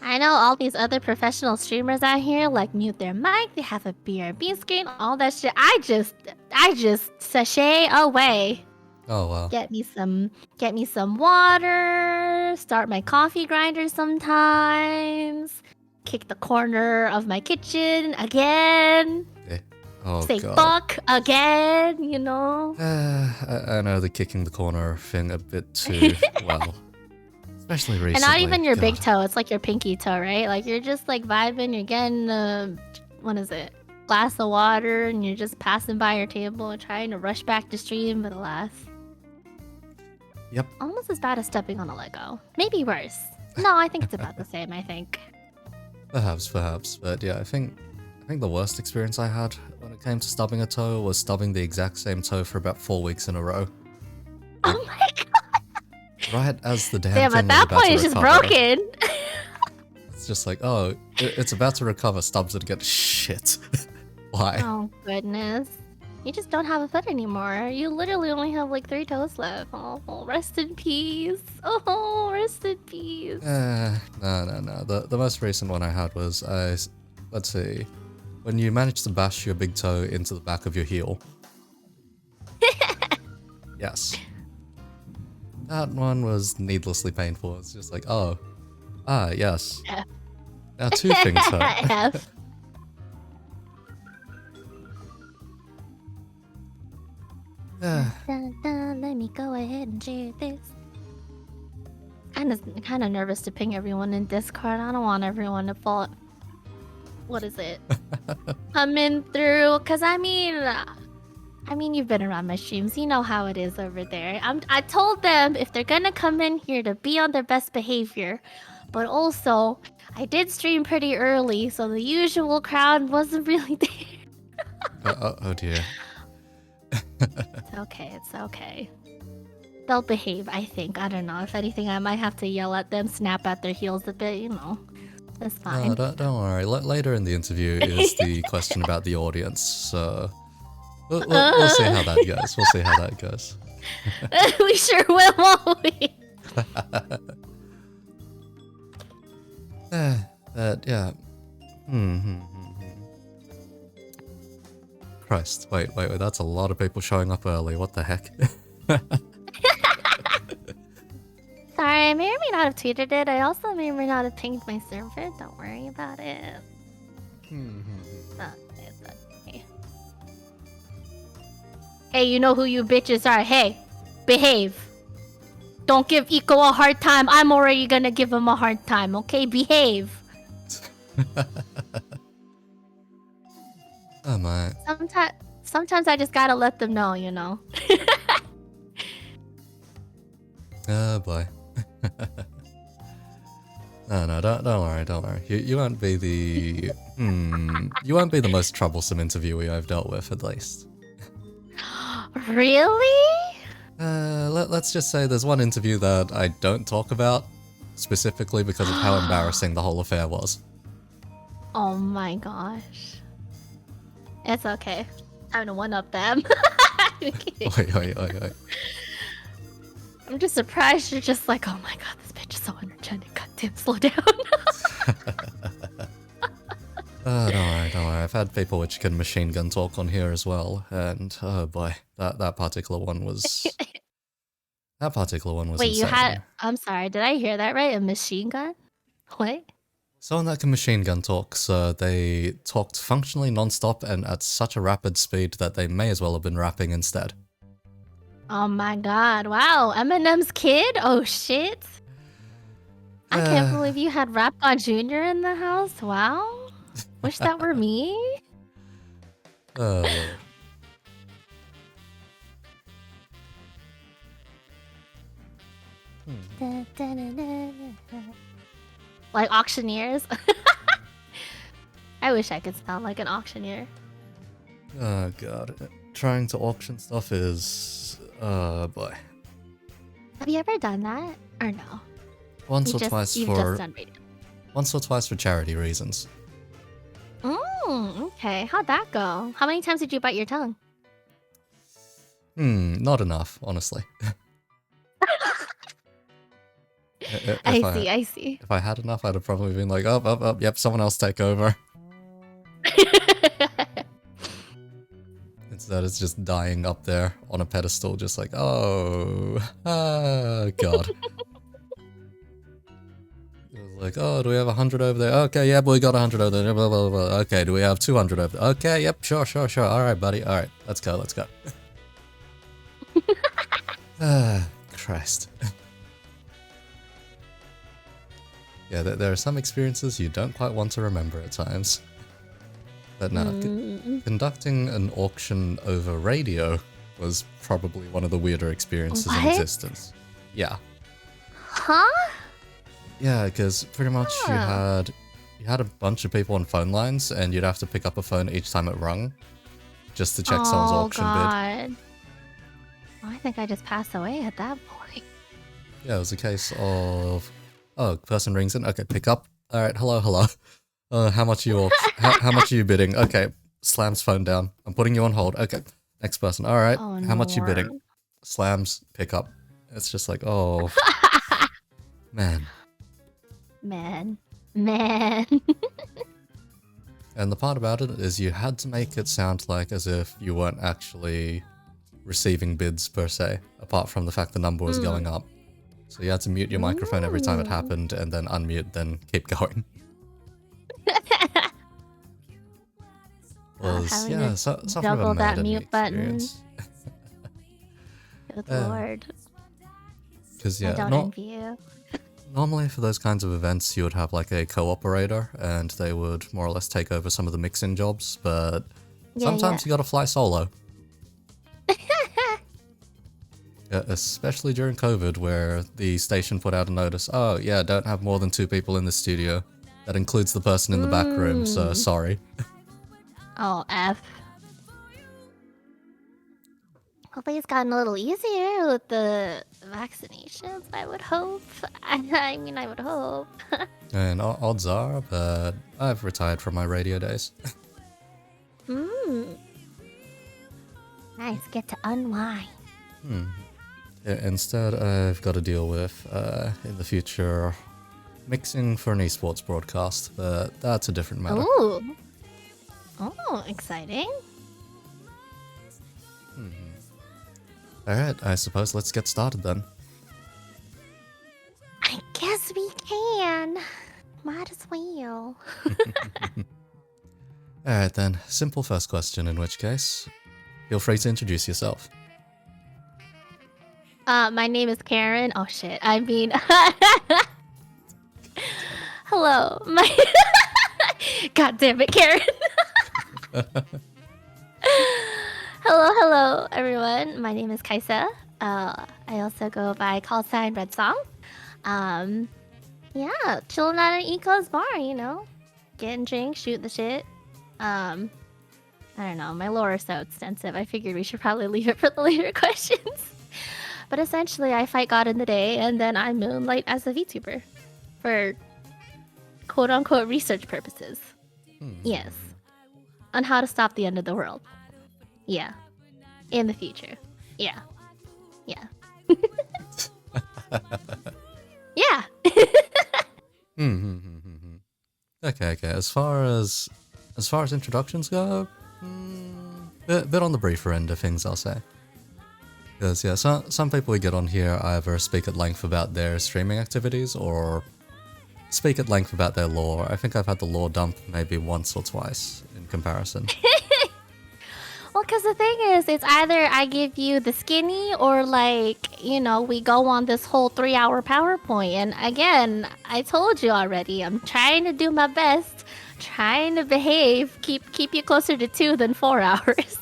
I know all these other professional streamers out here like mute their mic, they have a BRB screen, all that shit. I just sashay away. Oh wow. Get me some water, start my coffee grinder sometimes, kick the corner of my kitchen again. Oh, say God. Fuck again, you know? I know the kicking the corner thing a bit too well. Especially recently. And not even your God. big toe, it's like your pinky toe, right? Like you're just like vibing, you're getting what is it? Glass of water, and you're just passing by your table and trying to rush back to stream, but alas. Yep. Almost as bad as stepping on a Lego. Maybe worse. No, I think it's about the same, I think. Perhaps. But yeah, I think the worst experience I had when it came to stubbing a toe was stubbing the exact same toe for about 4 weeks in a row. Oh my god! Right as the damn thing at that point it's just broken. It's just like, oh, it's about to recover, stubs it again. Shit. Why? Oh goodness. You just don't have a foot anymore. You literally only have like 3 toes left. Oh, rest in peace. Oh, rest in peace. No. The most recent one I had was, let's see, when you manage to bash your big toe into the back of your heel. Yes. That one was needlessly painful. It's just like, oh, yes. F. Now 2 things hurt. F. Let me go ahead and share this. Kind of nervous to ping everyone in Discord. I don't want everyone to fall. What is it? Coming through, cause I mean, you've been around my streams. You know how it is over there. I told them if they're gonna come in here to be on their best behavior, but also I did stream pretty early, so the usual crowd wasn't really there. Oh dear. It's okay. They'll behave, I think. I don't know. If anything, I might have to yell at them, snap at their heels a bit, you know. That's fine. No, don't worry. Later in the interview is the question about the audience, so we'll see how that goes. We sure will, won't we? Yeah. Christ, wait, that's a lot of people showing up early, what the heck? Sorry, I may or may not have tweeted it. I also may or may not have pinged my server. Don't worry about it. It's okay. Hey, you know who you bitches are. Hey, behave. Don't give Eco a hard time. I'm already gonna give him a hard time, okay? Behave. Oh my. Sometimes I just gotta let them know, you know. Oh boy. No, don't worry. You won't be the you won't be the most troublesome interviewee I've dealt with, at least. Really? Let's just say there's one interview that I don't talk about, specifically because of how embarrassing the whole affair was. Oh my gosh. It's okay. Time to one-up them. Wait. I'm just surprised you're just like, oh my god, this bitch is so energetic. Goddamn, slow down. Don't worry. I've had people which can machine gun talk on here as well, and oh boy, that particular one was... Wait, you had... I'm sorry, did I hear that right? A machine gun? What? Someone that can machine gun talk, so they talked functionally non-stop and at such a rapid speed that they may as well have been rapping instead. Oh my god, wow, Eminem's kid? Oh shit. I can't believe you had Rap God Jr. in the house, wow. Wish that were me. Like auctioneers? I wish I could sound like an auctioneer. Oh god, trying to auction stuff is... boy. Have you ever done that? Or no? Once or twice for charity reasons. Okay. How'd that go? How many times did you bite your tongue? Not enough, honestly. If I see. if I had enough, I'd have probably been like, oh, yep, someone else take over. Instead, it's just dying up there on a pedestal, just like, oh, God. It was like, oh, do we have 100 over there? Okay, yeah, we got 100 over there. Blah, blah, blah. Okay, do we have 200 over there? Okay, yep, sure. All right, buddy. All right, let's go. Christ. Yeah, there are some experiences you don't quite want to remember at times. But no, conducting an auction over radio was probably one of the weirder experiences in existence. Yeah. Huh? Yeah, because pretty much you had a bunch of people on phone lines, and you'd have to pick up a phone each time it rung, just to check someone's auction bid. I think I just passed away at that point. Yeah, it was a case of, oh, person rings in. Okay, pick up. All right, hello. How much are you how much are you bidding? Okay, slams phone down. I'm putting you on hold. Okay, next person. All right, how much you bidding? Slams, pick up. It's just like, oh, man. And the part about it is you had to make it sound like as if you weren't actually receiving bids per se, apart from the fact the number was going up. So you had to mute your microphone every time it happened, and then unmute, then keep going. Yeah, something double of a that Madden mute experience. Good lord. Because yeah, I don't envy you. Normally for those kinds of events you would have like a co-operator, and they would more or less take over some of the mixing jobs, but sometimes you gotta fly solo. Yeah, especially during COVID, where the station put out a notice, oh yeah, don't have more than 2 people in the studio. That includes the person in the back room, so sorry. Oh, F. Hopefully it's gotten a little easier with the vaccinations, I would hope. I mean, I would hope. And odds are, but I've retired from my radio days. Nice, get to unwind. Yeah, instead, I've got to deal with, in the future, mixing for an esports broadcast, but that's a different matter. Ooh. Oh, exciting. Alright, I suppose let's get started then. I guess we can. Might as well. Alright then, simple first question in which case. Feel free to introduce yourself. My name is Karen. Oh shit, I mean... Hello, God damn it, Karen. Hello, everyone. My name is Kaisa. I also go by call sign Redsong. Yeah, chilling at an Eco's bar, you know, getting drinks, shoot the shit. I don't know. My lore is so extensive. I figured we should probably leave it for the later questions. But essentially, I fight God in the day, and then I moonlight as a VTuber for quote-unquote research purposes. Yes. On how to stop the end of the world. Yeah. In the future. Yeah. Yeah. Yeah. Okay. As far as introductions go, bit on the briefer end of things, I'll say. Because yeah, some people we get on here either speak at length about their streaming activities or speak at length about their lore. I think I've had the lore dump maybe once or twice in comparison. Well, because the thing is, it's either I give you the skinny or, like, you know, we go on this whole 3-hour PowerPoint. And again, I told you already, I'm trying to do my best, trying to behave, keep you closer to 2 than 4 hours.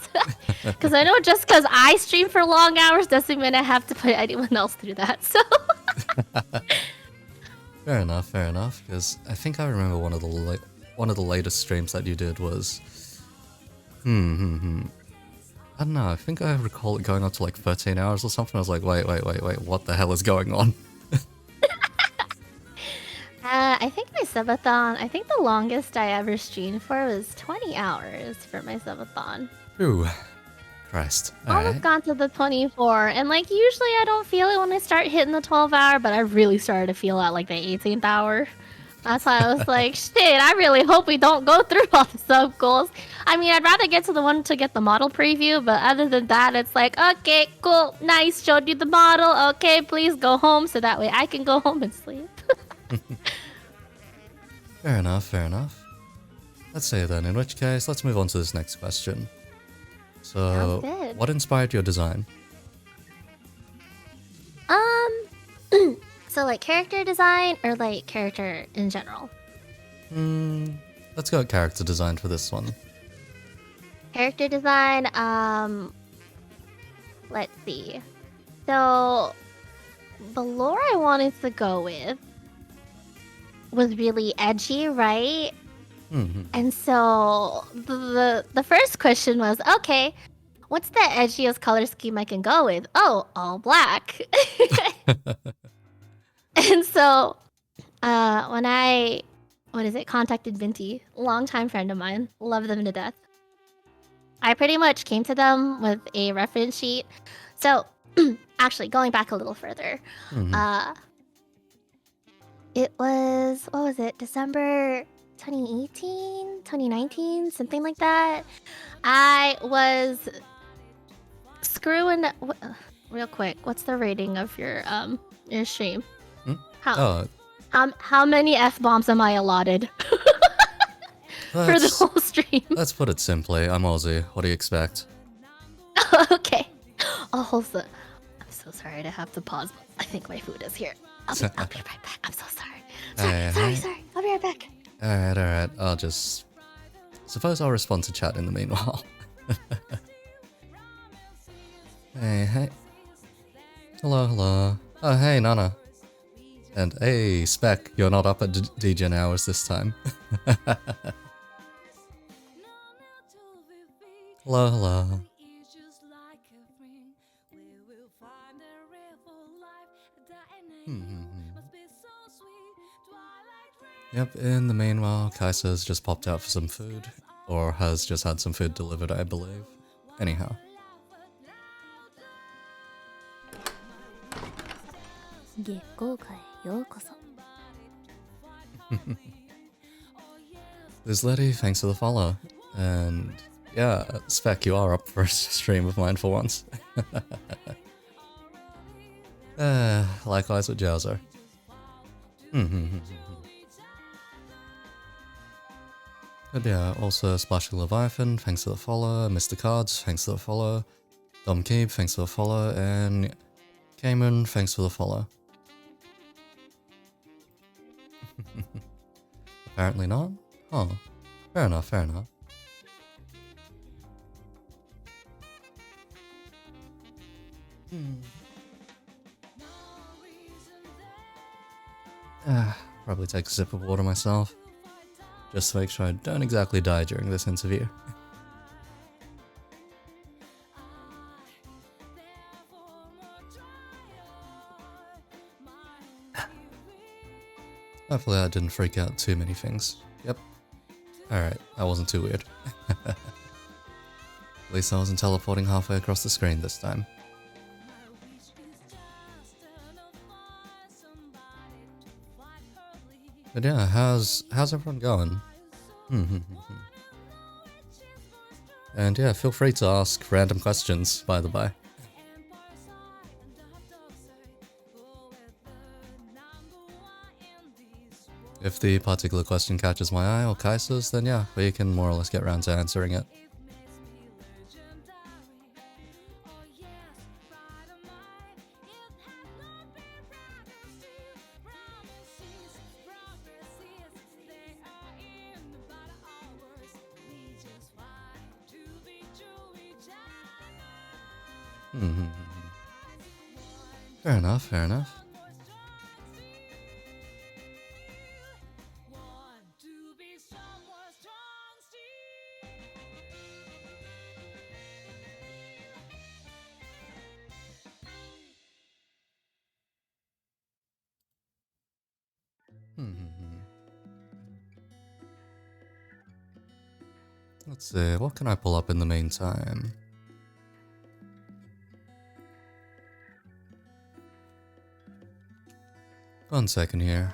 Because I know just because I stream for long hours doesn't mean I have to put anyone else through that, so... Fair enough, because I think I remember one of the latest streams that you did was... I don't know, I think I recall it going up to like 13 hours or something. I was like, wait, what the hell is going on? I think my subathon, I think the longest I ever streamed for was 20 hours for my subathon. Ooh, Christ. Almost Alright. gone to the 24, and like usually I don't feel it when I start hitting the 12 hour, but I really started to feel at like the 18th hour. That's why I was like, shit, I really hope we don't go through all the sub goals. I mean, I'd rather get to the one to get the model preview, but other than that, it's like, okay, cool, nice, showed you the model. Okay, please go home so that way I can go home and sleep. Fair enough, fair enough. Let's say then, in which case, let's move on to this next question. So, Sounds good. what inspired your design? So like character design or like character in general? Let's go with character design for this one. Character design, let's see. So the lore I wanted to go with was really edgy, right? And so the first question was, okay, what's the edgiest color scheme I can go with? Oh, all black. And so when I contacted Vinti, longtime friend of mine, love them to death. I pretty much came to them with a reference sheet. So actually going back a little further, it was, what was it, December 2018, 2019, something like that. I was screwing real quick. What's the rating of your stream? How many F-bombs am I allotted for the whole stream? Let's put it simply. I'm Aussie. What do you expect? Okay. I'm so sorry to have to pause. I think my food is here. I'll be right back. I'm so sorry. Sorry. I'll be right back. Alright. I'll just... Suppose I'll respond to chat in the meanwhile. Hey. Hello. Oh, hey, Nana. And hey, Spec, you're not up at DJ hours this time. Hello. Yep, in the meanwhile, Kaisa's just popped out for some food. Or has just had some food delivered, I believe. Anyhow. Liz Letty, thanks for the follow. And yeah, Spec, you are up for a stream of mine for once. Likewise with Jowser. But yeah, also Splashing Leviathan, thanks for the follow. Mr. Cards, thanks for the follow. Dom Keep, thanks for the follow. And Cayman, thanks for the follow. Apparently not? Oh, fair enough. Probably take a sip of water myself. Just to make sure I don't exactly die during this interview. Hopefully I didn't freak out too many things. Yep. Alright, that wasn't too weird. At least I wasn't teleporting halfway across the screen this time. But yeah, how's everyone going? And yeah, feel free to ask random questions, by the by. If the particular question catches my eye or Kaisa's, then yeah, we can more or less get around to answering it. Fair enough. Let's see, what can I pull up in the meantime? One second here.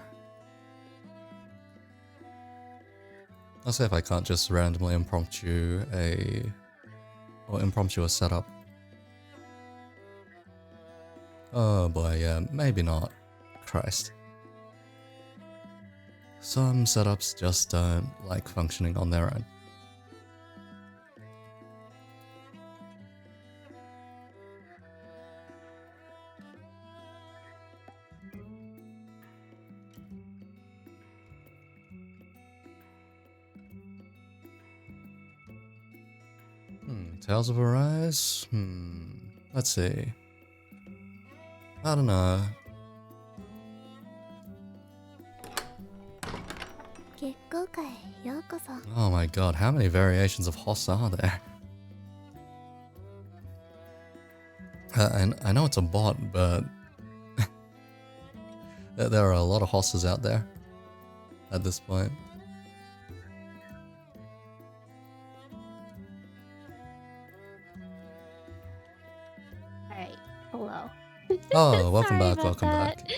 I'll see if I can't just randomly impromptu a setup. Oh boy, yeah, maybe not. Christ. Some setups just don't like functioning on their own. Tales of Arise? Let's see. I don't know. Oh my god, how many variations of Hoss are there? I know it's a bot, but there are a lot of Hosses out there at this point. Alright, hello. Oh, welcome Sorry back, welcome about back.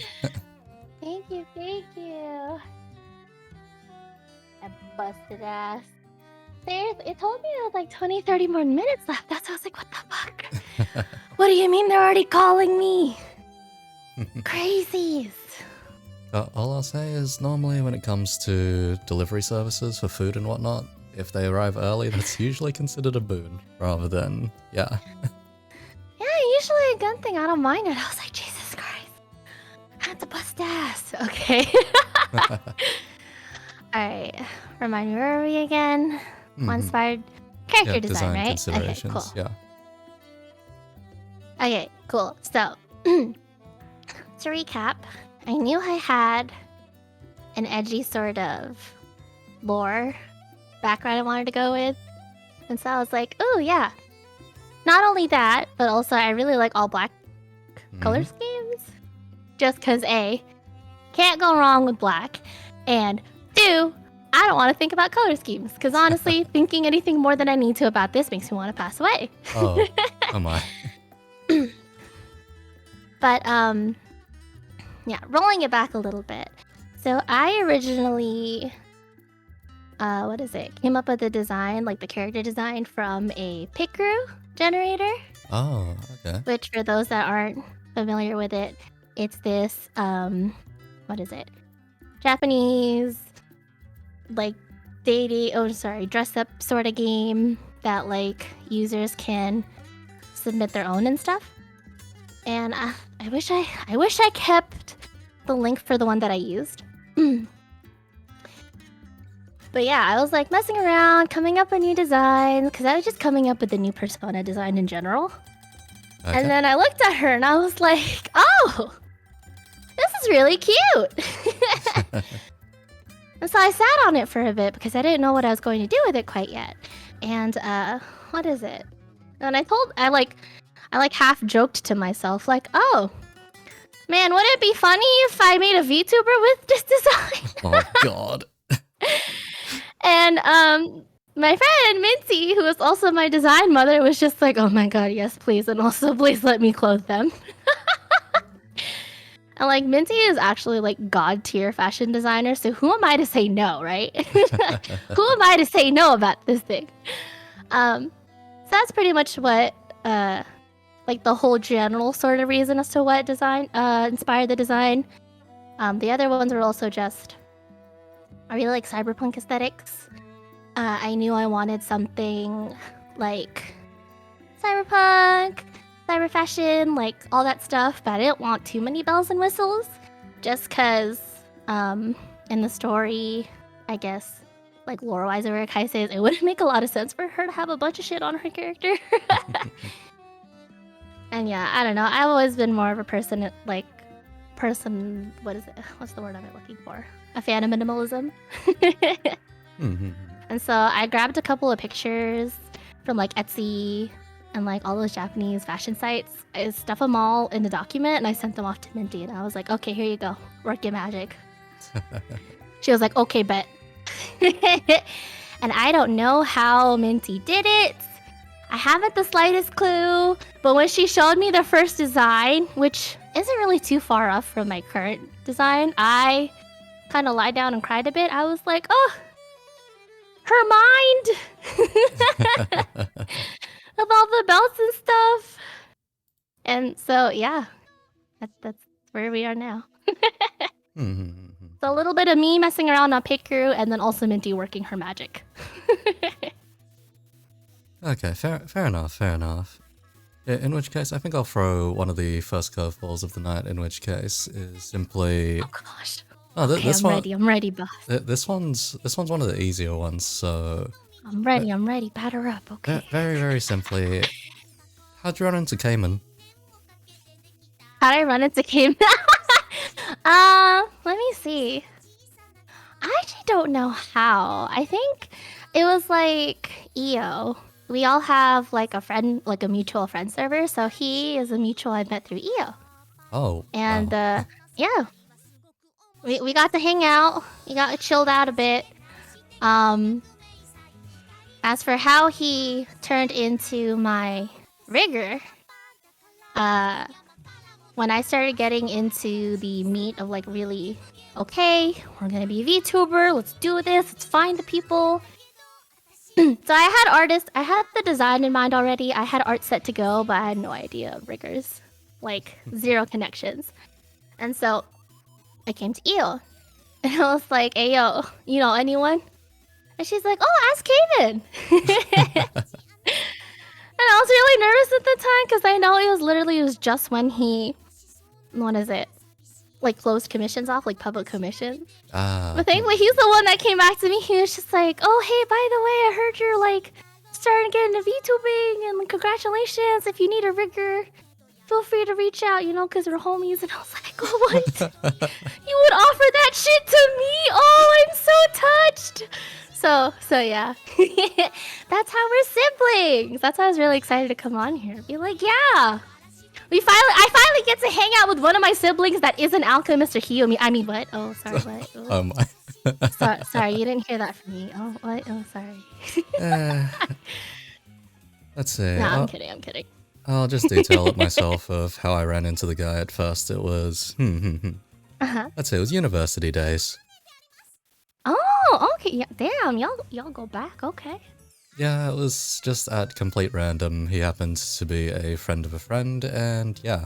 Thank you, thank you. I busted ass. Seriously, it told me there was like 20-30 more minutes left. That's why I was like, what the fuck? What do you mean they're already calling me? Crazies. All I'll say is normally when it comes to delivery services for food and whatnot, if they arrive early, that's usually considered a boon rather than, yeah. Yeah, usually a good thing. I don't mind it. I was like, Jesus Christ. I had to bust ass. Okay. Alright. Remind me, where are we again? Inspired character design, right? Considerations, okay, cool. yeah. Okay, cool. So, to recap, I knew I had an edgy sort of lore background I wanted to go with. And so I was like, oh yeah. Not only that, but also I really like all black color schemes. Just because A, can't go wrong with black. And 2, I don't want to think about color schemes. Because honestly, thinking anything more than I need to about this makes me want to pass away. Oh, come on. But, yeah, rolling it back a little bit. So I originally, came up with the design, like the character design from a Picrew generator. Oh, okay. Which, for those that aren't familiar with it, it's this, Japanese, like, dress up sort of game that, like, users can submit their own and stuff. And I wish I kept the link for the one that I used. But yeah, I was like messing around, coming up with new designs, because I was just coming up with the new persona design in general. Okay. And then I looked at her and I was like, oh, this is really cute. And so I sat on it for a bit because I didn't know what I was going to do with it quite yet. And what is it? And I half joked to myself, like, oh, man, wouldn't it be funny if I made a VTuber with this design? Oh, God. And my friend, Minty, who was also my design mother, was just like, oh my god, yes, please. And also, please let me clothe them. And, like, Minty is actually, like, god tier fashion designer, so who am I to say no, right? Who am I to say no about this thing? So that's pretty much what, like, the whole general sort of reason as to what design inspired the design. The other ones were also just, I really like cyberpunk aesthetics. I knew I wanted something like cyberpunk, cyber fashion, like all that stuff, but I didn't want too many bells and whistles. Just because in the story, I guess, like lore-wise where Kaisa is, it wouldn't make a lot of sense for her to have a bunch of shit on her character. And yeah, I don't know. I've always been more of a person, what is it? What's the word I'm looking for? A fan of minimalism. And so I grabbed a couple of pictures from like Etsy and like all those Japanese fashion sites. I stuffed them all in a document and I sent them off to Minty. And I was like, okay, here you go. Work your magic. She was like, okay, bet. And I don't know how Minty did it. I haven't the slightest clue. But when she showed me the first design, which isn't really too far off from my current design. I kind of lied down and cried a bit. I was like, oh, her mind with all the belts and stuff. And so, yeah, that's where we are now. So a little bit of me messing around on Pickeroo, and then also Minty working her magic. Okay, fair enough. In which case, I think I'll throw one of the first curveballs of the night. In which case, is simply. Oh gosh. Oh, Okay, this I'm one. ready. I'm ready, boss. This one's one of the easier ones. So. I'm ready. I'm ready. Batter up. Okay. Very simply. How'd you run into Cayman? How'd I run into Cayman? Let me see. I actually don't know how. I think it was like EO. We all have like a friend, like a mutual friend server. So he is a mutual I met through EO. Oh. And wow. yeah, we got to hang out. We got chilled out a bit. As for how he turned into my rigger, when I started getting into the meat of like really, okay, we're gonna be a VTuber, let's do this, let's find the people. So I had artists, I had the design in mind already, I had art set to go, but I had no idea of riggers. Like, zero connections. And so, I came to Eel. And I was like, hey yo, you know anyone? And she's like, oh, ask Kaven. And I was really nervous at the time, because I know it was just when he, what is it? Like closed commissions off, like public commissions. But thankfully, he's the one that came back to me. He was just like, "Oh, hey, by the way, I heard you're like starting to get into VTubing, and congratulations! If you need a rigger, feel free to reach out. You know, because we're homies." And I was like, "Oh, what? You would offer that shit to me? Oh, I'm so touched." So yeah, that's how we're siblings. That's why I was really excited to come on here. Be like, yeah. I finally get to hang out with one of my siblings that isn't Alchemist or Hiyomi. I mean, what? Oh, sorry, what? Oh. My. Sorry, you didn't hear that from me. Oh, what? Oh, sorry. Let's see. No, I'm kidding. I'll just detail it myself of how I ran into the guy at first. It was, Let's say it was university days. Oh, okay. Yeah, damn, y'all go back. Okay. Yeah, it was just at complete random. He happened to be a friend of a friend, and yeah.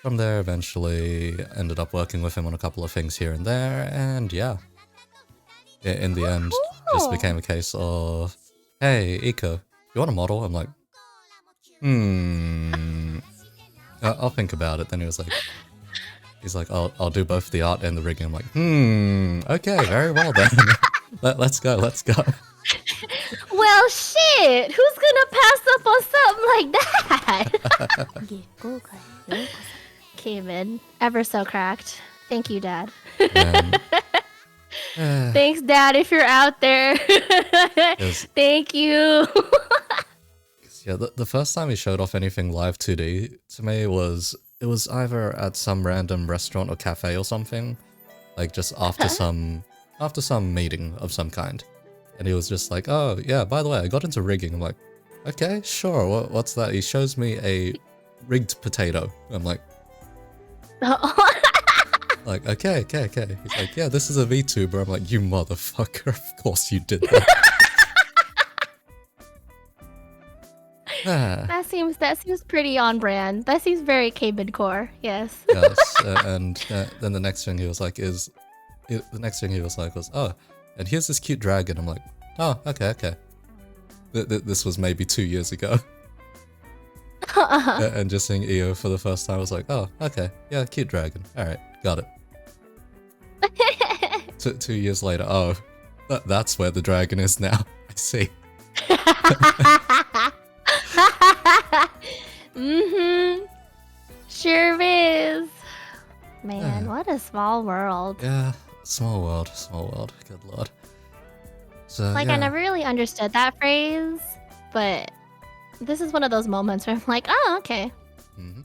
From there, eventually ended up working with him on a couple of things here and there, and yeah. In the end, just became a case of, hey, Iko, you want a model? I'm like, I'll think about it. Then he's like, I'll do both the art and the rigging. I'm like, okay, very well then. Let's go. Well, shit! Who's gonna pass up on something like that? Kaven, ever so cracked. Thank you, Dad. Thanks, Dad, if you're out there. Thank you. Yeah, the first time he showed off anything live 2D to me was either at some random restaurant or cafe or something, like just after some meeting of some kind. And he was just like, oh, yeah, by the way, I got into rigging. I'm like, okay, sure, what's that? He shows me a rigged potato. I'm like, like, okay. He's like, yeah, this is a VTuber. I'm like, you motherfucker, of course you did that. That seems pretty on brand. That seems very Cayman core, yes. Yes, and then the next thing he was like, oh, and here's this cute dragon. I'm like, oh, okay. This was maybe 2 years ago. And just seeing EO for the first time, I was like, oh, okay, yeah, cute dragon. All right, got it. 2 years later, oh, that's where the dragon is now. I see. Sure is. Man, what a small world. Yeah, small world. Good lord. So, like, yeah. I never really understood that phrase, but this is one of those moments where I'm like, oh, okay.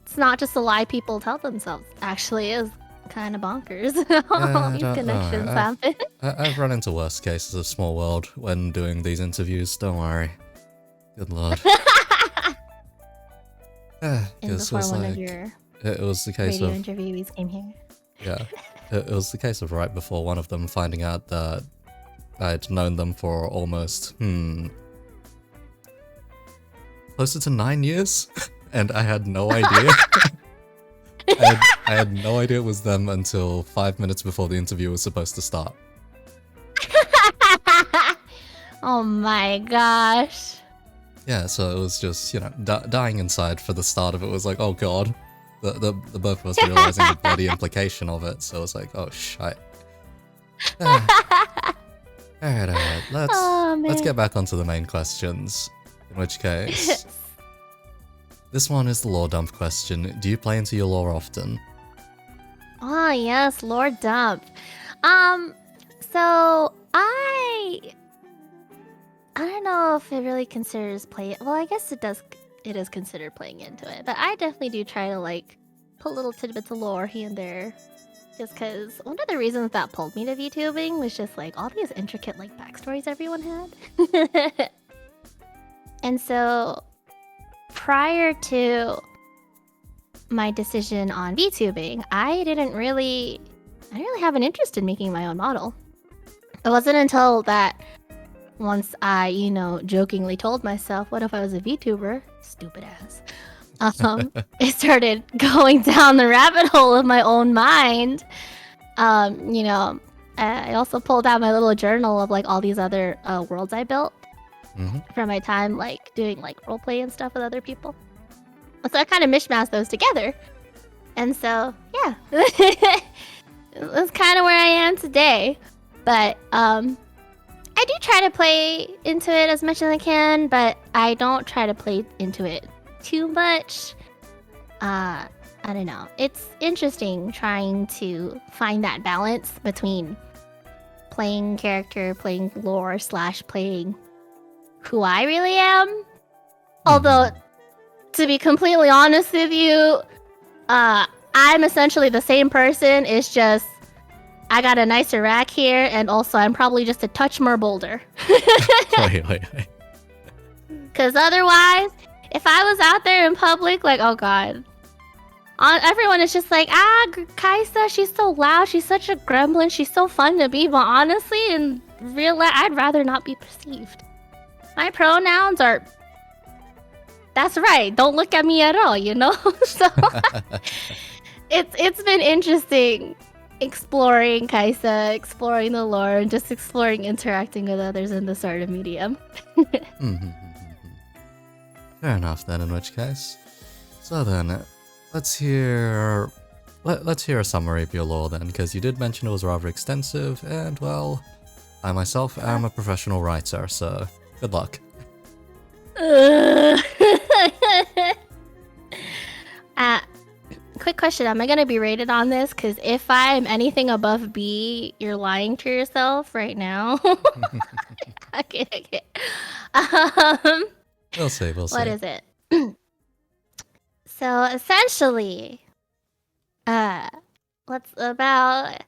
It's not just a lie people tell themselves. Actually, is kind of bonkers. All these connections happen. I've run into worse cases of small world when doing these interviews. Don't worry. Good lord. And before one of your it was the case Radio of interviewees came here. yeah, it was the case of right before one of them finding out that I'd known them for almost closer to 9 years, and I had no idea. I had no idea it was them until 5 minutes before the interview was supposed to start. Oh my gosh. Yeah, so it was just, you know, dying inside for the start of it was like, oh god. The both of us realizing the bloody implication of it, so it was like, oh shite. Alright, let's get back onto the main questions. In which case, this one is the lore dump question. Do you play into your lore often? Oh yes, lore dump. So I don't know if it really considers play. Well, I guess it does. It is considered playing into it, but I definitely do try to like put little tidbits of lore here and there. Just because one of the reasons that pulled me to VTubing was just like all these intricate like backstories everyone had. And so prior to my decision on VTubing, I didn't really have an interest in making my own model. It wasn't until that once I, you know, jokingly told myself, what if I was a VTuber? Stupid ass. I started going down the rabbit hole of my own mind. You know, I also pulled out my little journal of like all these other worlds I built from my time like doing like roleplay and stuff with other people. So I kind of mishmashed those together. And so, yeah. That's kind of where I am today. But I do try to play into it as much as I can, but I don't try to play into it too much. I don't know. It's interesting trying to find that balance between playing character, playing lore / playing who I really am. Although, to be completely honest with you, I'm essentially the same person. It's just I got a nicer rack here, and also I'm probably just a touch more bolder. Wait. Because otherwise, if I was out there in public, like, oh god. Everyone is just like, Kaisa, she's so loud, she's such a gremlin, she's so fun to be, but honestly, in real life, I'd rather not be perceived. My pronouns are... That's right, don't look at me at all, you know? So, it's been interesting exploring Kaisa, exploring the lore, and just exploring interacting with others in this sort of medium. Fair enough then, in which case. So then, let's hear a summary of your lore then, because you did mention it was rather extensive, and well, I myself am a professional writer, so good luck. Quick question, am I gonna be rated on this? Because if I'm anything above B, you're lying to yourself right now. Okay. We'll see. What is it? So essentially, what's about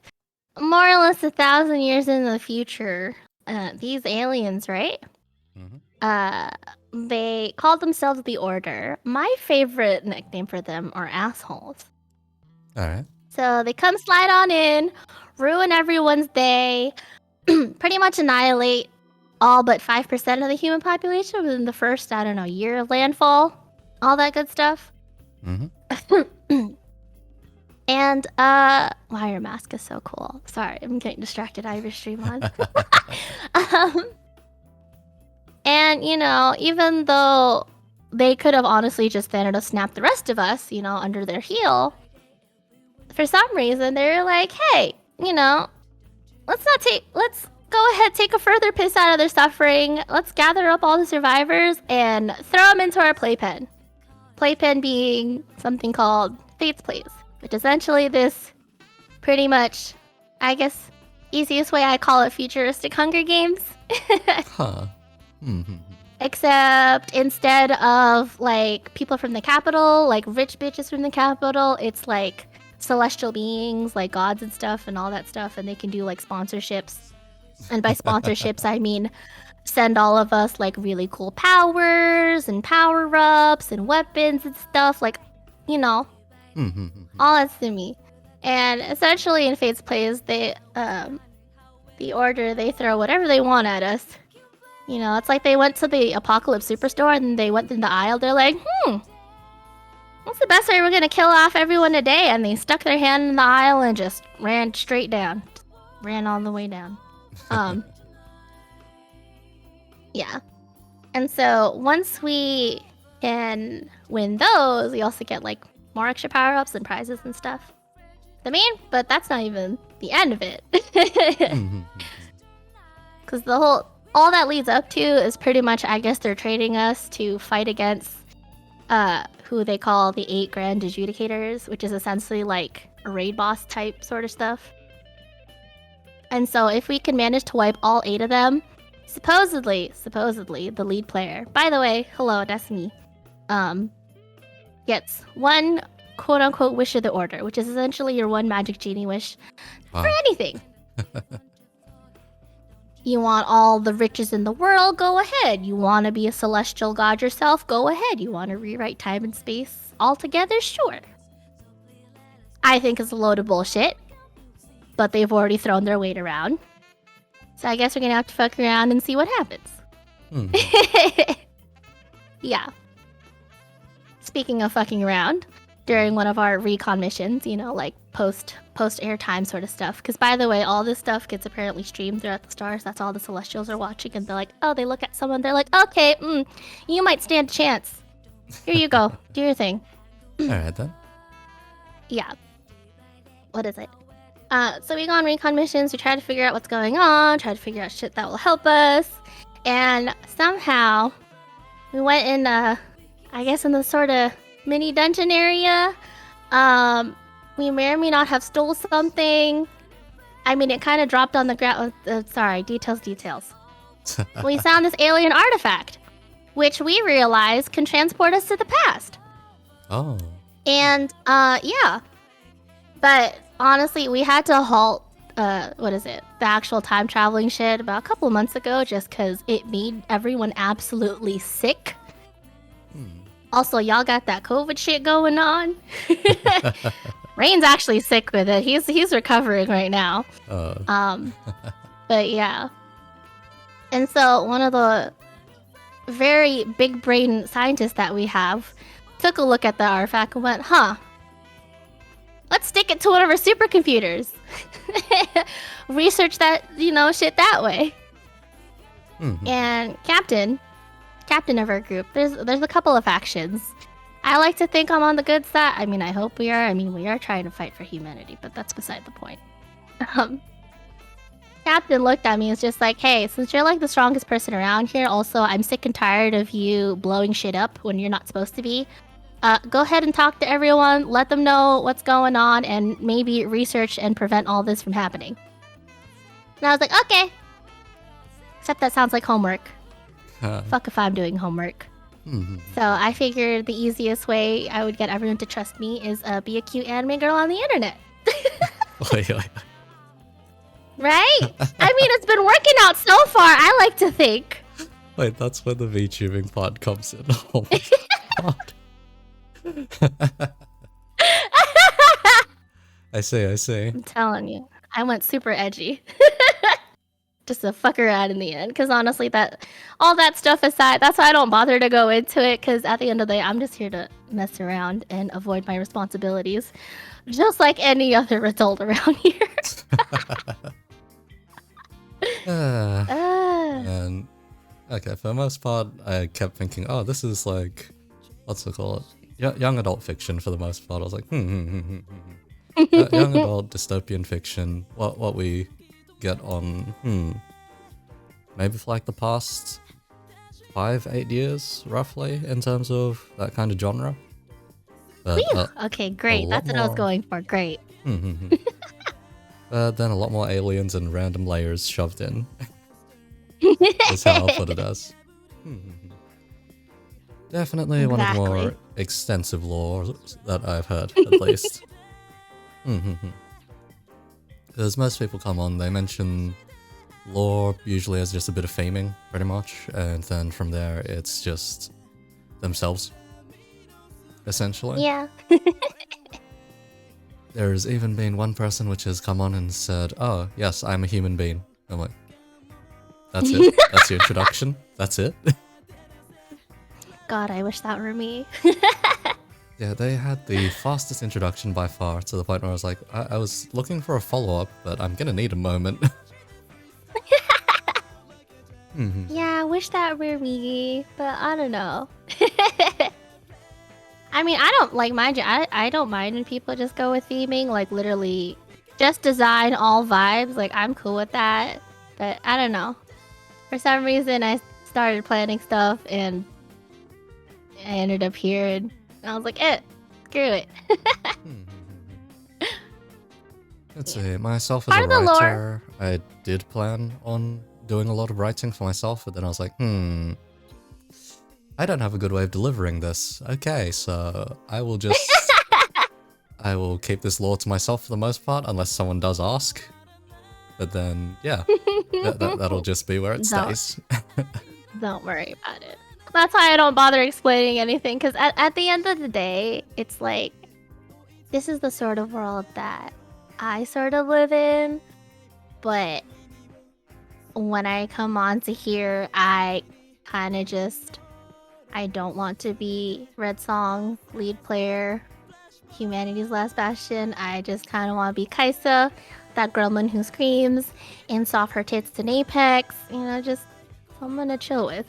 more or less 1,000 years in the future, these aliens, right? They called themselves the Order. My favorite nickname for them are assholes. Alright. So they come slide on in, ruin everyone's day, pretty much annihilate all but 5% of the human population within the first, I don't know, year of landfall. All that good stuff. And, wow, your mask is so cool. Sorry, I'm getting distracted. I have your stream on. And, you know, even though they could have honestly just Thanos snapped the rest of us, you know, under their heel, for some reason, they're like, hey, you know, let's go ahead, take a further piss out of their suffering. Let's gather up all the survivors and throw them into our playpen. Playpen being something called Fate's Place, which essentially this pretty much, I guess, easiest way I call it futuristic Hunger Games. Except instead of like people from the capital, like rich bitches from the capital, it's like celestial beings, like gods and stuff and all that stuff, and they can do like sponsorships. And by sponsorships, I mean send all of us like really cool powers and power-ups and weapons and stuff, like, you know, All it's to me. And essentially in Fate's plays, they the order, they throw whatever they want at us. You know, it's like they went to the Apocalypse Superstore and they went in the aisle. They're like, what's the best way we're gonna kill off everyone today? And they stuck their hand in the aisle and just ran straight down. Ran all the way down. Yeah. And so once we can win those, we also get like more extra power-ups and prizes and stuff. But that's not even the end of it. Because all that leads up to is pretty much, I guess they're trading us to fight against who they call the 8 Grand Adjudicators, which is essentially like a raid boss type sort of stuff. And so if we can manage to wipe all 8 of them, supposedly, the lead player, by the way, hello, that's me, gets one quote-unquote wish of the order, which is essentially your one magic genie wish for anything. You want all the riches in the world? Go ahead. You want to be a celestial god yourself? Go ahead. You want to rewrite time and space altogether? Sure. I think it's a load of bullshit, but they've already thrown their weight around. So I guess we're gonna have to fuck around and see what happens. Yeah. Speaking of fucking around, during one of our recon missions, you know, like post airtime sort of stuff. Because by the way, all this stuff gets apparently streamed throughout the stars. That's all the Celestials are watching, and they're like, oh, they look at someone, they're like, okay, you might stand a chance. Here you go, do your thing. Alright then. Yeah. What is it? So we go on recon missions, we try to figure out what's going on, try to figure out shit that will help us, and somehow we went in, I guess in the sort of mini dungeon area. We may or may not have stole something. I mean, it kind of dropped on the ground. Sorry, details. We found this alien artifact, which we realized can transport us to the past. Oh. And, yeah. But honestly, we had to halt, the actual time traveling shit about a couple months ago just because it made everyone absolutely sick. Also, y'all got that COVID shit going on. Rain's actually sick with it. He's recovering right now. But yeah. And so one of the very big brain scientists that we have took a look at the artifact and went, let's stick it to one of our supercomputers. Research that, shit that way. And Captain of our group, there's a couple of factions. I like to think I'm on the good side. I mean, I hope we are. I mean, we are trying to fight for humanity, but that's beside the point. Captain looked at me and was just like, hey, since you're like the strongest person around here, also, I'm sick and tired of you blowing shit up when you're not supposed to be. Go ahead and talk to everyone, let them know what's going on, and maybe research and prevent all this from happening. And I was like, okay. Except that sounds like homework. Fuck if I'm doing homework. So I figured the easiest way I would get everyone to trust me is be a cute anime girl on the internet. Right? I mean, it's been working out so far, I like to think. Wait, that's where the VTubing part comes in. Oh my god. I see. I'm telling you. I went super edgy. Just to fuck around in the end. Because honestly, all that stuff aside, that's why I don't bother to go into it. Because at the end of the day, I'm just here to mess around and avoid my responsibilities. Just like any other adult around here. And okay, for the most part, I kept thinking, oh, this is like, what's it called? Young adult fiction for the most part. I was like, young adult dystopian fiction. What we get on, maybe for like the past 5-8 years, roughly, in terms of that kind of genre. But, okay, great. That's what I was going for. Great. Then a lot more aliens and random layers shoved in. Is how I'll put it as. Definitely one of the more extensive lore that I've heard, at least. Because most people come on, they mention lore usually as just a bit of faming, pretty much, and then from there it's just themselves, essentially. Yeah. There's even been one person which has come on and said, "Oh, yes, I'm a human being." I'm like, that's it? That's your introduction? That's it? God, I wish that were me. Yeah, they had the fastest introduction by far, to the point where I was like, I was looking for a follow-up, but I'm gonna need a moment. Yeah, I wish that were me, but I don't know. I mean, I don't like mind you. I don't mind when people just go with theming, like literally, just design all vibes. Like I'm cool with that, but I don't know. For some reason, I started planning stuff and I ended up here, and I was like, screw it. Let's see, myself as Part a of the lore. writer, I did plan on doing a lot of writing for myself, but then I was like, I don't have a good way of delivering this. Okay, so I will just... I will keep this lore to myself for the most part, unless someone does ask. But then, yeah, that'll just be where it stays. Don't worry about it. That's why I don't bother explaining anything, because at the end of the day, it's like, this is the sort of world that I sort of live in, but when I come on to here, I kind of just... I don't want to be Redsong, lead player, humanity's last bastion. I just kind of want to be Kaisa, that gremlin who screams, and soft her tits in Apex. You know, just someone to chill with.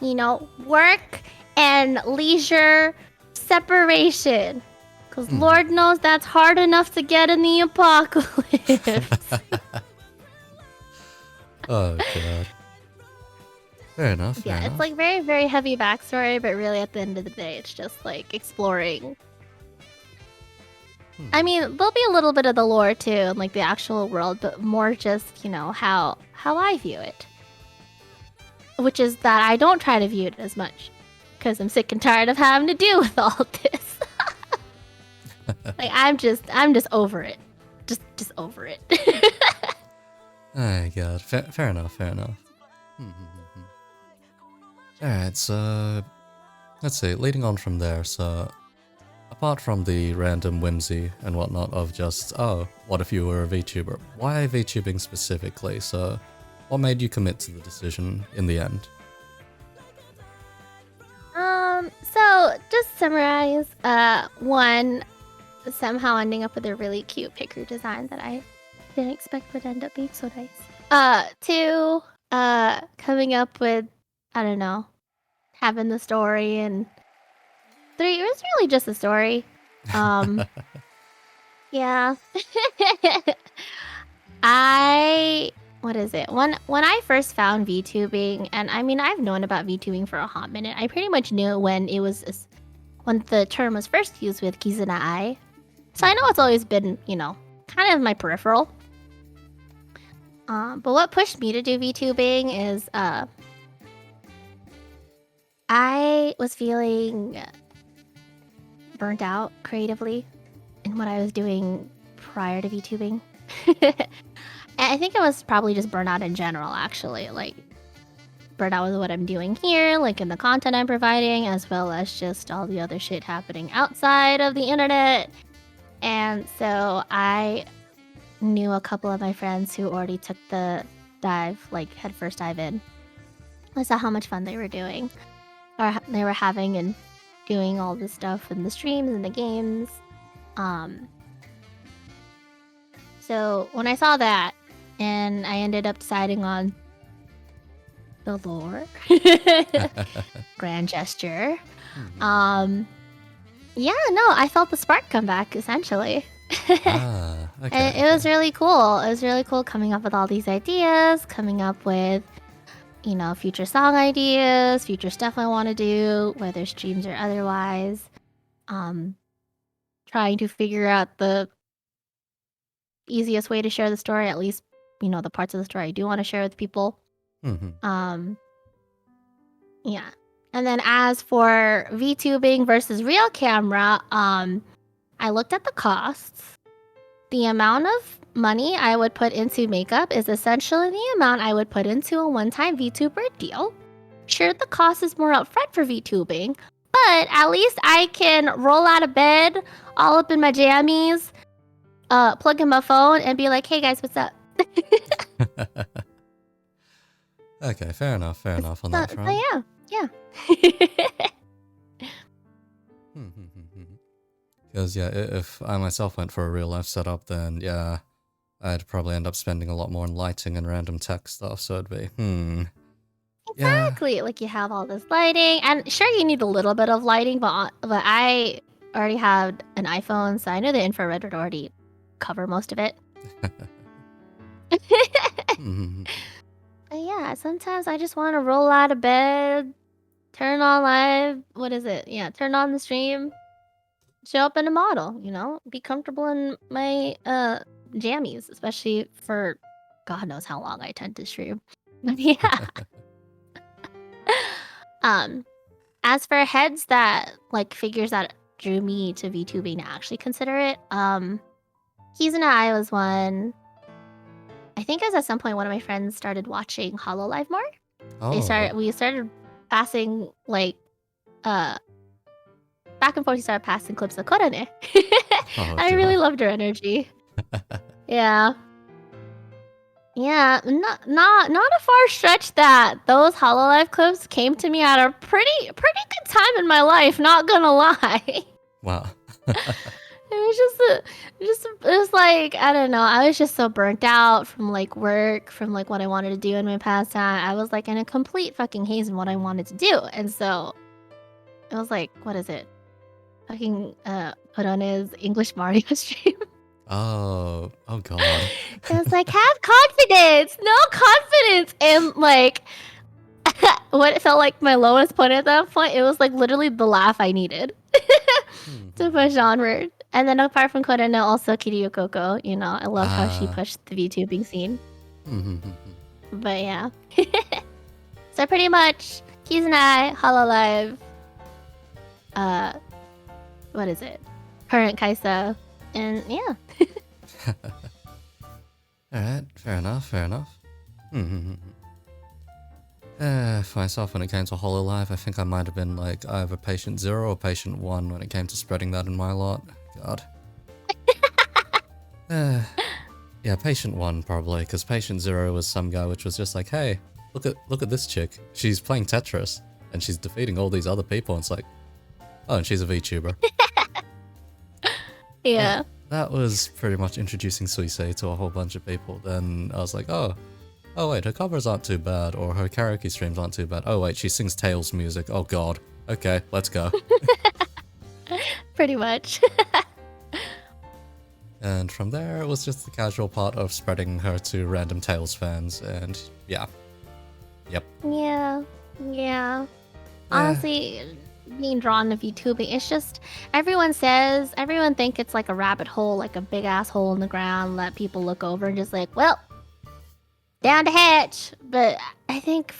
You know, work and leisure separation. Because Lord knows that's hard enough to get in the apocalypse. Oh, God. Fair enough. Yeah, it's like very, very heavy backstory, but really at the end of the day, it's just like exploring. I mean, there'll be a little bit of the lore too, and like the actual world, but more just, you know, how I view it. Which is that I don't try to view it as much, because I'm sick and tired of having to deal with all this. Like I'm just over it, just over it. Oh, God. Fair enough. Alright, so let's see, leading on from there, so apart from the random whimsy and whatnot of just, oh, what if you were a VTuber? Why VTubing specifically? So what made you commit to the decision in the end? So just to summarize, one, somehow ending up with a really cute picker design that I didn't expect would end up being so nice. Two, coming up with, I don't know, having the story, and three, it was really just a story. Yeah. What is it? When I first found VTubing, and I mean, I've known about VTubing for a hot minute. I pretty much knew when the term was first used with Kizuna Ai. So I know it's always been, you know, kind of my peripheral. But what pushed me to do VTubing is, I was feeling burnt out creatively in what I was doing prior to VTubing. And I think it was probably just burnout in general, actually. Like, burnout with what I'm doing here, like in the content I'm providing, as well as just all the other shit happening outside of the internet. And so I knew a couple of my friends who already took the dive, like head first dive in. I saw how much fun they were doing, or they were having, and doing all this stuff in the streams and the games. So when I saw that, and I ended up deciding on the lore, grand gesture. Yeah, no, I felt the spark come back, essentially. Okay. And it was really cool. It was really cool coming up with all these ideas, coming up with, you know, future song ideas, future stuff I want to do, whether streams or otherwise. Trying to figure out the easiest way to share the story, at least, you know, the parts of the story I do want to share with people. Yeah. And then as for VTubing versus real camera, I looked at the costs. The amount of money I would put into makeup is essentially the amount I would put into a one-time VTuber deal. Sure, the cost is more upfront for VTubing, But at least I can roll out of bed, all up in my jammies, plug in my phone, and be like, "Hey guys, what's up?" Okay, fair enough on that front. Yeah. Because yeah, if I myself went for a real life setup, then yeah, I'd probably end up spending a lot more on lighting and random tech stuff. So it'd be Exactly. yeah. Like you have all this lighting, and sure you need a little bit of lighting, but I already have an iPhone, so I know the infrared would already cover most of it. But yeah, sometimes I just want to roll out of bed, turn on live. What is it? Yeah, turn on the stream, show up in a model. Be comfortable in my jammies, especially for God knows how long I tend to stream. But yeah. As for heads that like figures that drew me to VTubing to actually consider it, Keys and I was one. I think it was at some point one of my friends started watching Hololive more. Oh. We started passing like back and forth. We started passing clips of Korone. I really loved her energy. Yeah. Yeah, not a far stretch that those Hololive clips came to me at a pretty good time in my life, not gonna lie. Wow. It was like, I don't know, I was just so burnt out from like work, from like what I wanted to do in my pastime. I was like in a complete fucking haze in what I wanted to do. And so it was like, what is it? Fucking put on his English Mario stream. Oh god. It was like, have confidence, no confidence. And like what it felt like my lowest point at that point, it was like literally the laugh I needed to push onward. And then apart from Korene, also Kiryu Coco, I love how she pushed the VTubing scene. But yeah. So pretty much, Keys and I, Hololive, what is it? Current Kaisa, and yeah. Alright, fair enough. For myself, when it came to Hololive, I think I might have been like either patient 0 or patient 1 when it came to spreading that in my lot. God. Yeah, patient 1 probably, because patient 0 was some guy which was just like, hey, look at this chick. She's playing Tetris, and she's defeating all these other people, and it's like, oh, and she's a VTuber. Yeah. That was pretty much introducing Suisei to a whole bunch of people. Then I was like, oh wait, her covers aren't too bad, or her karaoke streams aren't too bad. Oh wait, she sings Tails music. Oh god. Okay, let's go. Pretty much. And from there, it was just the casual part of spreading her to random Tails fans, and yeah. Yep. Yeah. Honestly, being drawn to VTubing, it's just, everyone think it's like a rabbit hole, like a big ass hole in the ground that people look over and just like, well, down to hatch. But I think,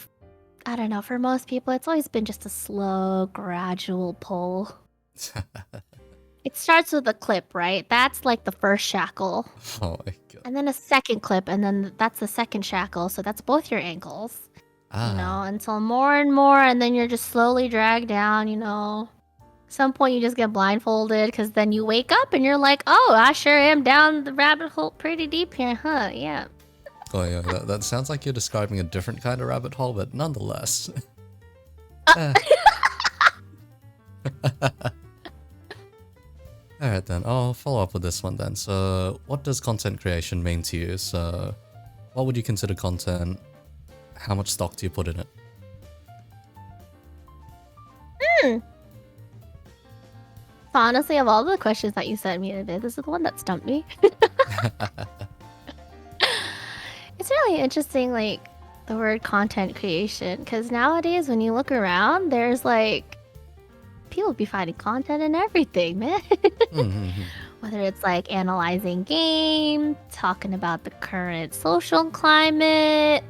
I don't know, for most people, it's always been just a slow, gradual pull. It starts with a clip, right? That's like the first shackle. Oh my god. And then a second clip, and then that's the second shackle, so that's both your ankles. Until more and more, and then you're just slowly dragged down, At some point you just get blindfolded, because then you wake up and you're like, oh, I sure am down the rabbit hole pretty deep here, huh? Yeah. Oh yeah, that sounds like you're describing a different kind of rabbit hole, but nonetheless. Alright then, I'll follow up with this one then. So, what does content creation mean to you? So, what would you consider content? How much stock do you put in it? Honestly, of all the questions that you sent me today, this is the one that stumped me. It's really interesting, like, the word content creation, because nowadays when you look around, there's like, people be finding content in everything, man. Whether it's like analyzing game, talking about the current social climate,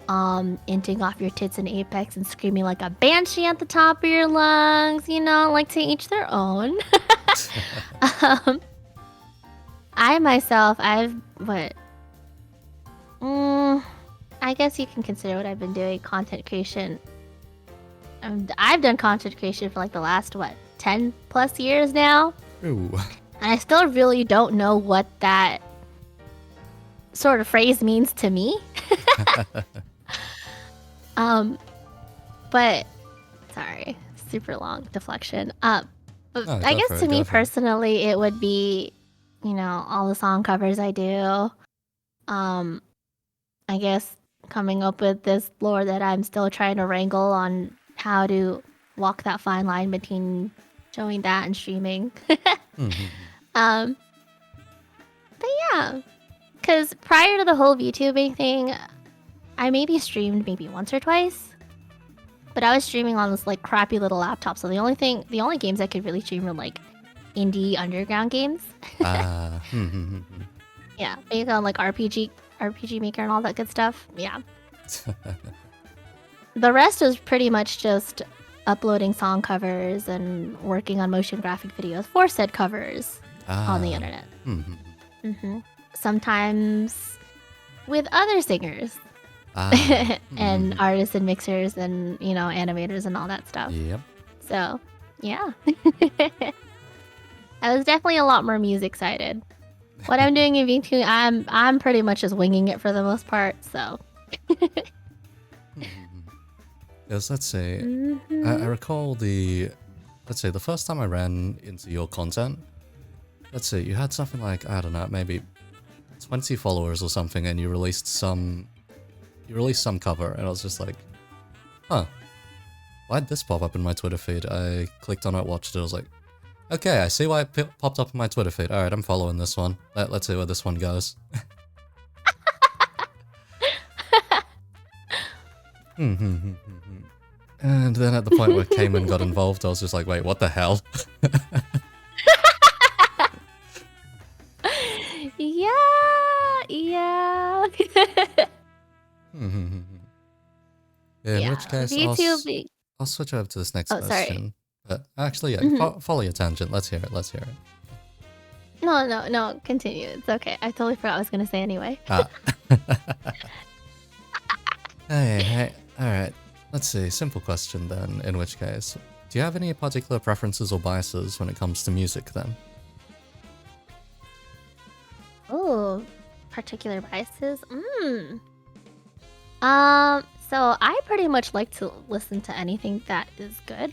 inting off your tits in Apex and screaming like a banshee at the top of your lungs, like to each their own. I myself, I guess you can consider what I've been doing content creation I've done content creation for like the last 10 plus years now, Ooh. and I still really don't know what that sort of phrase means to me. But sorry, super long deflection. But No, I go guess for to it, me go for it. personally, it would be, all the song covers I do. I guess coming up with this lore that I'm still trying to wrangle on how to walk that fine line between showing that and streaming. Mhm. But yeah, because prior to the whole VTubing thing, I maybe streamed maybe once or twice. But I was streaming on this like crappy little laptop, so the only games I could really stream were like indie underground games. Ah. Yeah, based on like RPG Maker and all that good stuff. Yeah. The rest was pretty much just uploading song covers and working on motion graphic videos for said covers on the internet. Sometimes with other singers and artists and mixers and animators and all that stuff. Yep. So yeah. I was definitely a lot more music sided. What I'm doing in V2, I'm pretty much just winging it for the most part. So. Yes, let's say I recall the first time I ran into your content. Let's say you had something like, I don't know, maybe 20 followers or something, and you released some cover, and I was just like, huh, why'd this pop up in my Twitter feed? I clicked on it, watched it, I was like, okay, I see why it popped up in my Twitter feed. Alright, I'm following this one. Let's see where this one goes. And then at the point where Cayman got involved, I was just like, wait, what the hell? Yeah. In which case, VTube. I'll switch over to this next Sorry. question. But actually, yeah, follow your tangent. Let's hear it. No, continue. It's okay. I totally forgot what I was gonna say anyway. Hey, alright. Let's see, simple question then, in which case. Do you have any particular preferences or biases when it comes to music then? Oh, particular biases? So I pretty much like to listen to anything that is good.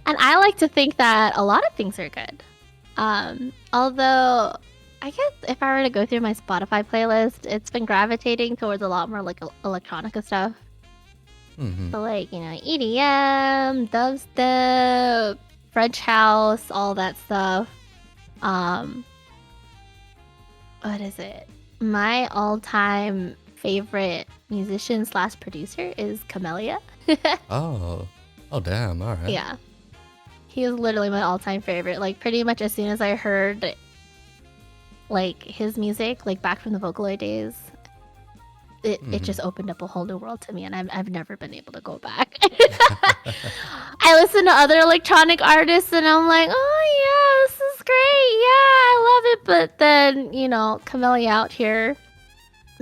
And I like to think that a lot of things are good. Although I guess if I were to go through my Spotify playlist, it's been gravitating towards a lot more like electronica stuff. So like, EDM, dubstep, French house, all that stuff. What is it? My all-time favorite musician / producer is Camellia. Oh damn, alright. Yeah. He is literally my all-time favorite. Like, pretty much as soon as I heard, like, his music, like, back from the Vocaloid days, it just opened up a whole new world to me, and I've never been able to go back. I listen to other electronic artists, and I'm like, oh, yeah, this is great. Yeah, I love it. But then, Camellia out here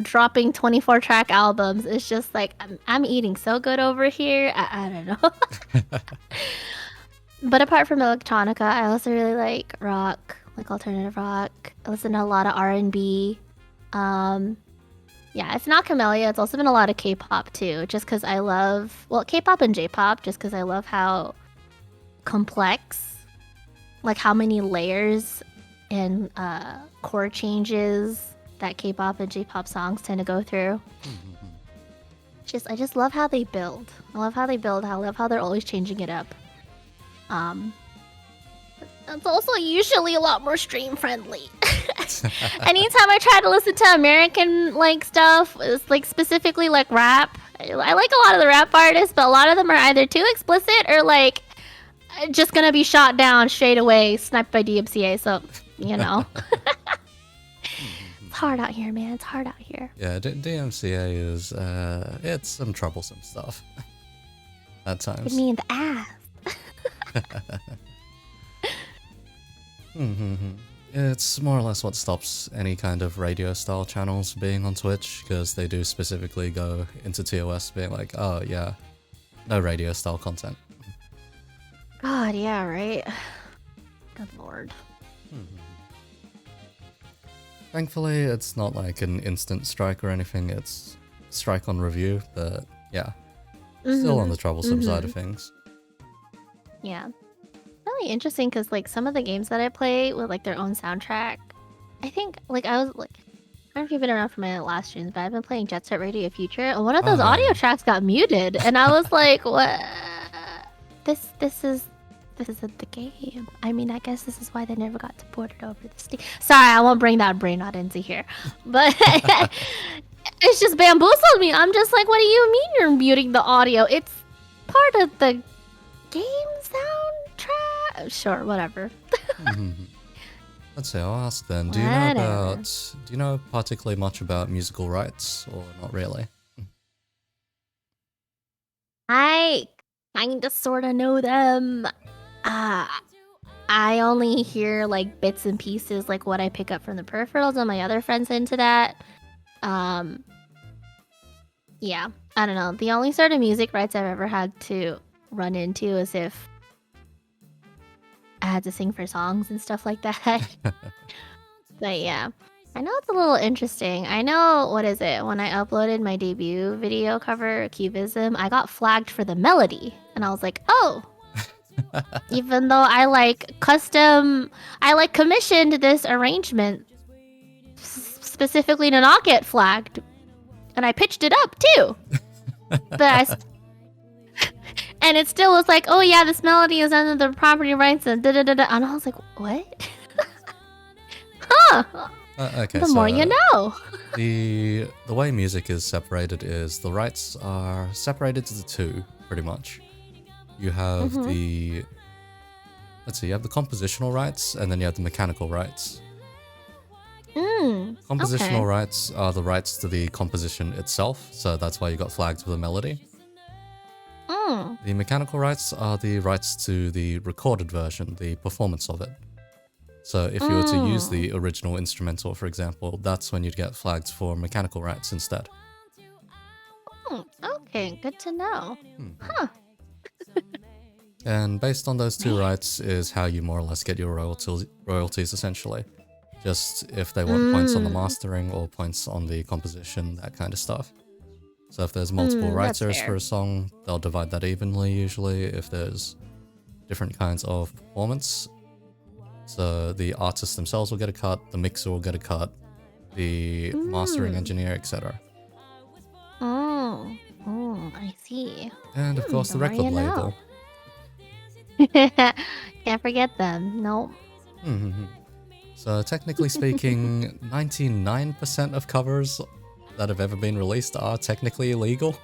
dropping 24-track albums. It's just like, I'm eating so good over here. I don't know. But apart from electronica, I also really like rock, like alternative rock. I listen to a lot of R&B. Yeah, it's not Camellia. It's also been a lot of K-pop too, just because I love, K-pop and J-pop, just because I love how complex, like how many layers and chord changes that K-pop and J-pop songs tend to go through. I just love how they build. I love how they build. I love how they're always changing it up. It's also usually a lot more stream friendly. Anytime I try to listen to American stuff, it's like specifically like rap. I like a lot of the rap artists, but a lot of them are either too explicit or like just gonna be shot down straight away, sniped by DMCA. So it's hard out here, man. It's hard out here. Yeah, DMCA is it's some troublesome stuff at times. Hit me in the ass. It's more or less what stops any kind of radio style channels being on Twitch, because they do specifically go into TOS being like, oh yeah, No radio style content. God, yeah, right. Good lord. Thankfully, it's not like an instant strike or anything. It's strike on review, but yeah, still on the troublesome side of things. Yeah. Really interesting because like some of the games that I play with like their own soundtrack, I think like I was like, I don't know if you've been around for my last streams, but I've been playing Jet Set Radio Future, and one of those audio tracks got muted, and I was like, what? This isn't the game. I mean, I guess this is why they never got to port it over the Steam. Sorry, I won't bring that brain rot into here, but it's just bamboozled me. I'm just like, what do you mean you're muting the audio? It's part of the game soundtrack. Sure, whatever. Let's see. I'll ask then. Do you know particularly much about musical rights, or not really? I kinda sorta know them. I only hear like bits and pieces, like what I pick up from the peripherals, and my other friends into that. Yeah, I don't know. The only sort of music rights I've ever had to run into is if I had to sing for songs and stuff like that. But yeah, I know it's a little interesting. I know, what is it? When I uploaded my debut video cover, Cubism, I got flagged for the melody. And I was like, oh. Even though I commissioned this arrangement specifically to not get flagged. And I pitched it up too. But and it still was like, oh yeah, this melody is under the property rights and da-da-da-da. And I was like, what? Huh. Okay, the more you know. The way music is separated is the rights are separated to the two, pretty much. You have you have the compositional rights, and then you have the mechanical rights. Compositional rights are the rights to the composition itself, so that's why you got flagged for the melody. The mechanical rights are the rights to the recorded version, the performance of it. So if you were to use the original instrumental, for example, that's when you'd get flagged for mechanical rights instead. Okay, good to know. Huh. And based on those two rights is how you more or less get your royalties essentially. Just if they want points on the mastering or points on the composition, that kind of stuff. So if there's multiple writers for a song, they'll divide that evenly usually. If there's different kinds of performance, so the artists themselves will get a cut, the mixer will get a cut, the mastering engineer, etc. I see. And of course the record label. Can't forget them. Nope. So technically speaking, 99% of covers that have ever been released are technically illegal.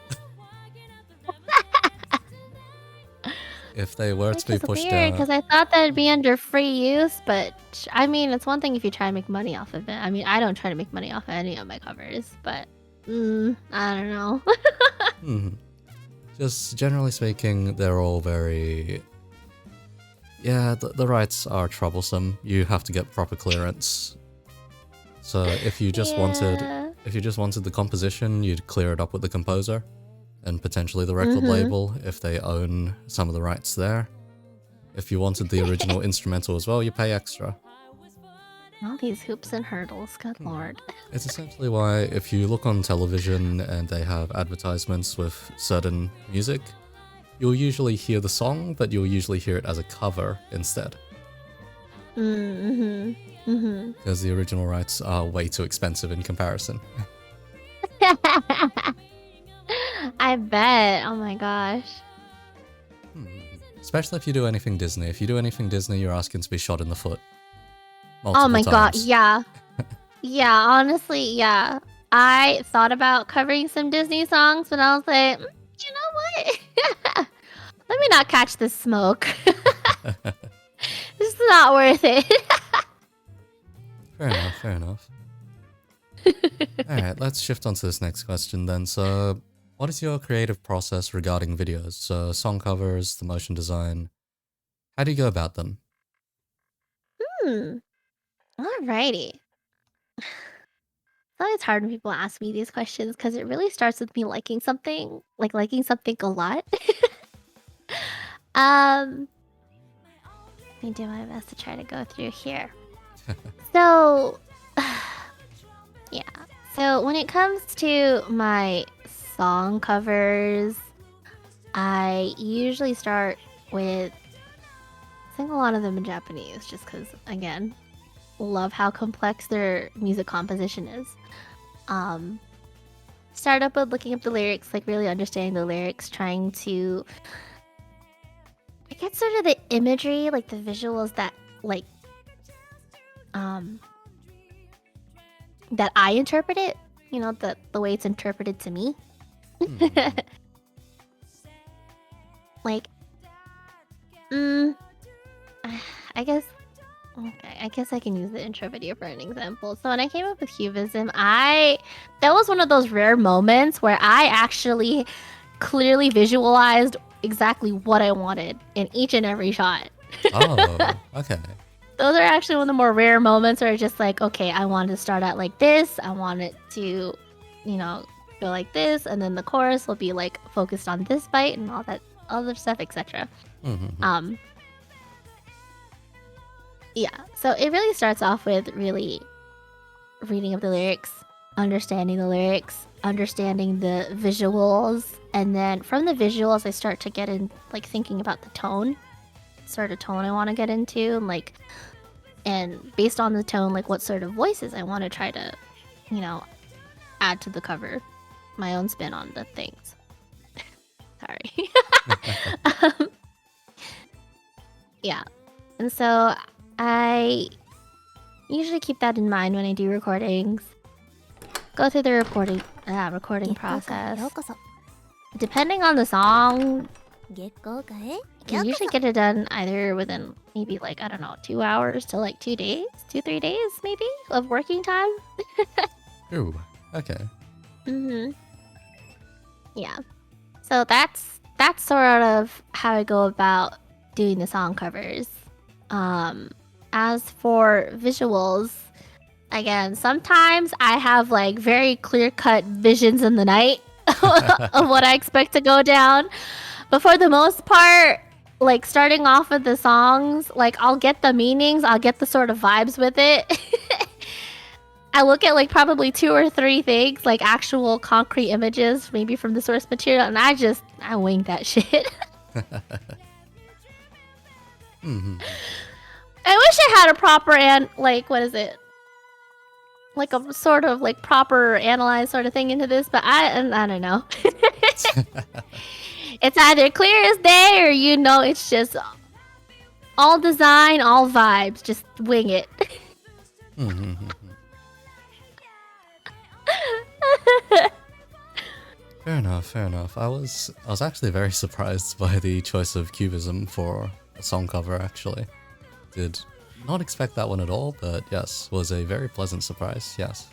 If they were to be pushed out. Because I thought that'd be under free use, but I mean, it's one thing if you try to make money off of it. I mean, I don't try to make money off of any of my covers, but I don't know. Just generally speaking, they're all very... Yeah, the rights are troublesome. You have to get proper clearance. So if you just wanted the composition, you'd clear it up with the composer and potentially the record label if they own some of the rights there. If you wanted the original instrumental as well, you pay extra. All these hoops and hurdles, good lord. It's essentially why if you look on television and they have advertisements with certain music, you'll usually hear the song, but you'll usually hear it as a cover instead. Because the original rights are way too expensive in comparison. I bet. Oh my gosh. Especially if you do anything Disney. If you do anything Disney, you're asking to be shot in the foot. Oh my god, times. yeah. Yeah, honestly, yeah. I thought about covering some Disney songs, but I was like, you know what? Let me not catch this smoke. This is not worth it. Fair enough, fair enough. Alright, let's shift on to this next question then. So, what is your creative process regarding videos? So, song covers, the motion design. How do you go about them? Alrighty. It's always hard when people ask me these questions because it really starts with me liking something a lot. Let me do my best to try to go through here. So, yeah. So when it comes to my song covers, I usually start with sing a lot of them in Japanese, just because, again, love how complex their music composition is. Start up with looking up the lyrics, like really understanding the lyrics, trying to I get sort of the imagery, like the visuals that like that I interpret it, you know, the way it's interpreted to me. Like I guess okay, I guess I can use the intro video for an example. So when I came up with Cubism, that was one of those rare moments where I actually clearly visualized exactly what I wanted in each and every shot. Oh, okay. Those are actually one of the more rare moments where it's just like, okay, I want to start out like this. I want it to, you know, go like this, and then the chorus will be like focused on this bite and all that other stuff, etc. Yeah, so it really starts off with really reading of the lyrics, understanding the lyrics, understanding the visuals, and then from the visuals I start to get in like thinking about the tone, sort of tone I want to get into, and based on the tone, like what sort of voices I want to try to, you know, add to the cover, my own spin on the things. Sorry. Yeah, and so I usually keep that in mind when I do recordings. Go through the recording process. Depending on the song, you can usually get it done either within maybe like, I don't know, 2 hours to like 2 days, 2-3 days maybe of working time. Ooh, okay. Yeah. So that's sort of how I go about doing the song covers. As for visuals, again, sometimes I have like very clear-cut visions in the night of what I expect to go down. But for the most part, like starting off with the songs, like I'll get the meanings, I'll get the sort of vibes with it. I look at like probably 2 or 3 things, like actual concrete images, maybe from the source material, and I wing that shit. I wish I had a proper like a sort of like proper analyze sort of thing into this, but I don't know. It's either clear as day or it's just all design, all vibes, just wing it. Fair enough. I was actually very surprised by the choice of Cubism for a song cover, actually. Did not expect that one at all, but yes, was a very pleasant surprise, yes.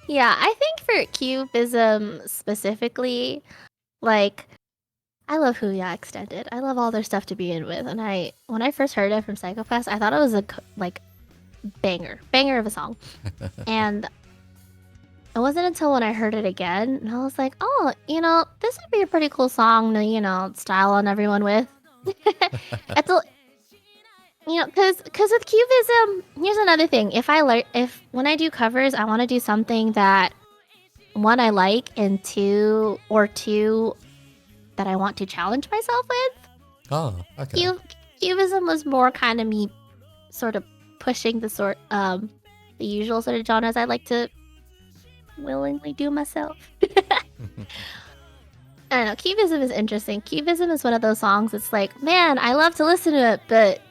Yeah, I think for Cubism specifically, like, I love Huya Extended. I love all their stuff to begin with, and when I first heard it from Psychopaths, I thought it was a banger of a song. And it wasn't until when I heard it again, and I was like, oh, this would be a pretty cool song to, style on everyone with. Because with Cubism, here's another thing. When I do covers, I want to do something that, one, I like, and two, that I want to challenge myself with. Oh, okay. Cubism was more kind of me sort of pushing the usual sort of genres I like to willingly do myself. I don't know, Cubism is interesting. Cubism is one of those songs that's like, man, I love to listen to it, but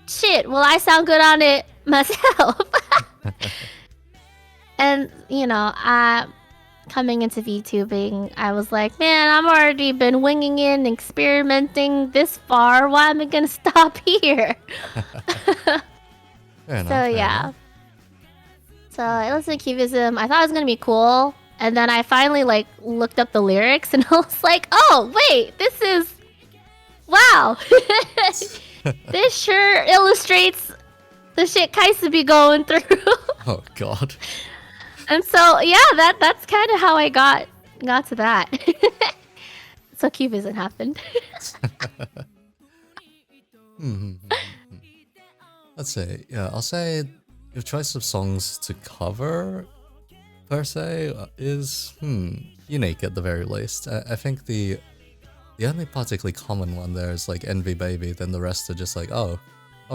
shit, will I sound good on it myself? And, coming into VTubing, I was like, man, I've already been winging it and experimenting this far. Why am I gonna stop here? Fair enough, fair enough. So I listened to Cubism. I thought it was gonna be cool. And then I finally looked up the lyrics and I was like, oh, wait, this is... Wow. This sure illustrates the shit Kaisa be going through. Oh, God. And so, yeah, that's kind of how I got to that. So Cubism happened. Let's see. Yeah, I'll say your choice of songs to cover, per se, is unique at the very least. I think the only particularly common one there is like Envy Baby, then the rest are just like, oh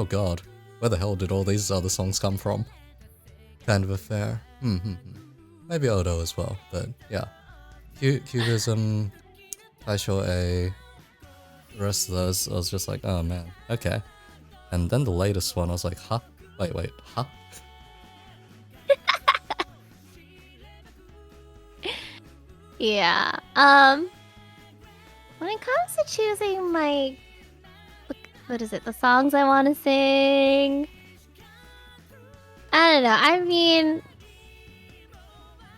god, where the hell did all these other songs come from? Kind of affair. Maybe Odo as well, but yeah. Cubism, Taisho A, the rest of those, I was just like, oh man, okay. And then the latest one, I was like, huh? Wait, huh? Yeah. When it comes to choosing my, what is it, the songs I want to sing, I don't know. I mean,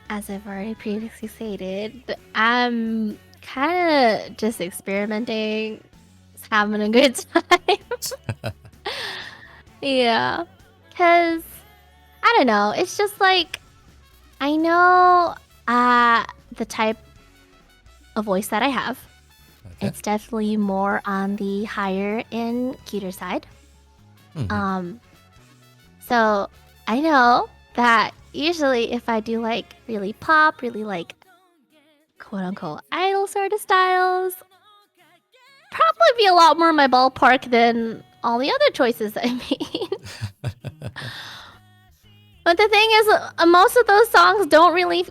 as I've already previously stated, I'm kind of just experimenting, just having a good time. Yeah. Because, I don't know, it's just like, I know the type of voice that I have. Okay. It's definitely more on the higher and cuter side. So I know that usually if I do like really pop, really like quote unquote idol sort of styles, probably be a lot more in my ballpark than all the other choices I made. But the thing is, most of those songs don't really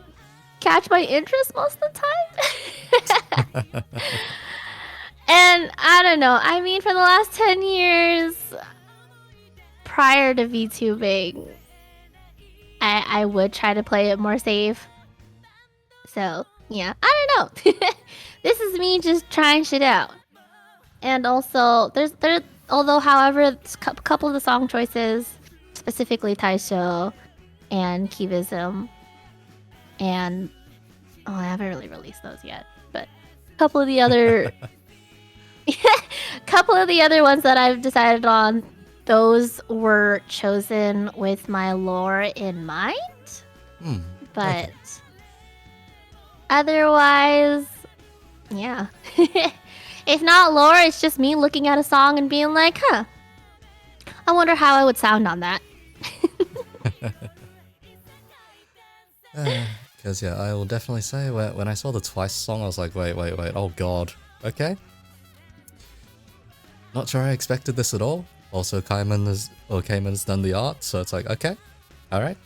catch my interest most of the time. And I don't know. I mean, for the last 10 years prior to VTubing, I would try to play it more safe. So, yeah, I don't know. This is me just trying shit out. And also, however, a couple of the song choices, specifically Taisho and Cubism, and I haven't really released those yet, but a couple of the other ones that I've decided on, those were chosen with my lore in mind. But otherwise, yeah. If not lore, it's just me looking at a song and being like, huh, I wonder how I would sound on that. Because yeah, I will definitely say when I saw the Twice song, I was like, wait, oh god, okay. Not sure I expected this at all. Also, Kaiman's done the art, so it's like, okay, alright.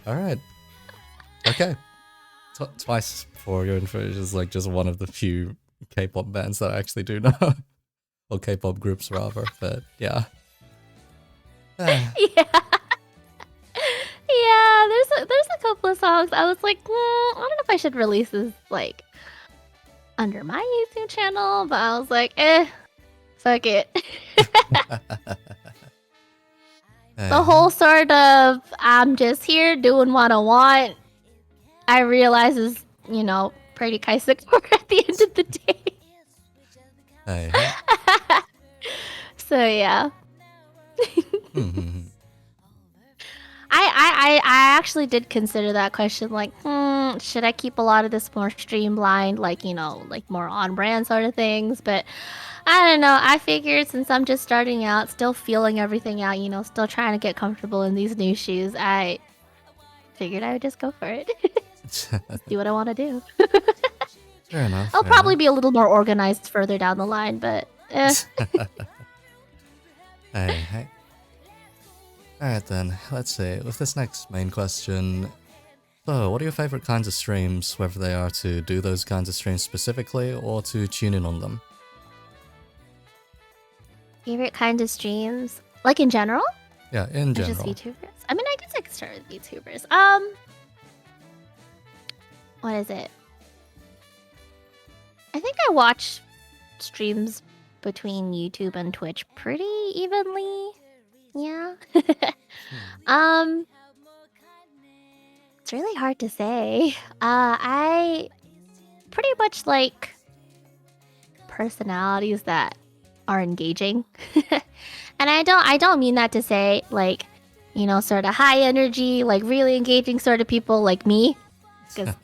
Alright. Okay. Twice, for your info, is like just one of the few K-pop bands that I actually do know. Or K-pop groups rather, but yeah. Yeah. Yeah, there's a couple of songs I was like, I don't know if I should release this like under my YouTube channel, but I was like, fuck it. The whole sort of I'm just here doing what I want, I realize is, pretty Kaisa core at the end of the day. So yeah. I actually did consider that question, like, should I keep a lot of this more streamlined, like, like more on-brand sort of things? But I don't know. I figured since I'm just starting out, still feeling everything out, still trying to get comfortable in these new shoes, I figured I would just go for it. Do what I want to do. Fair enough. I'll probably be a little more organized further down the line, but Hey. Alright then, let's see. With this next main question, so what are your favorite kinds of streams, whether they are to do those kinds of streams specifically or to tune in on them? Favorite kind of streams? Like in general? Yeah, in Or general. just VTubers? I mean, I guess I could start with VTubers. What is it? I think I watch streams between YouTube and Twitch pretty evenly. Yeah. It's really hard to say. I pretty much like personalities that are engaging. And I don't mean that to say like, sort of high energy, like really engaging sort of people like me. Because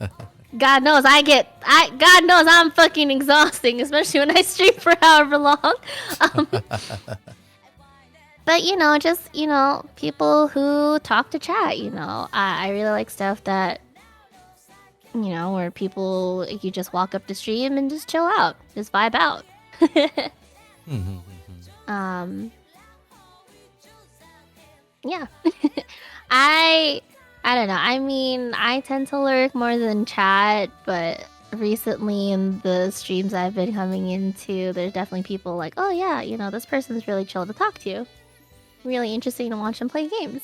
God knows God knows I'm fucking exhausting, especially when I stream for however long. But just people who talk to chat. I really like stuff that where people you just walk up to stream and just chill out, just vibe out. Yeah. I don't know. I mean, I tend to lurk more than chat, but recently in the streams I've been coming into, there's definitely people like, oh yeah, this person's really chill to talk to. Really interesting to watch them play games.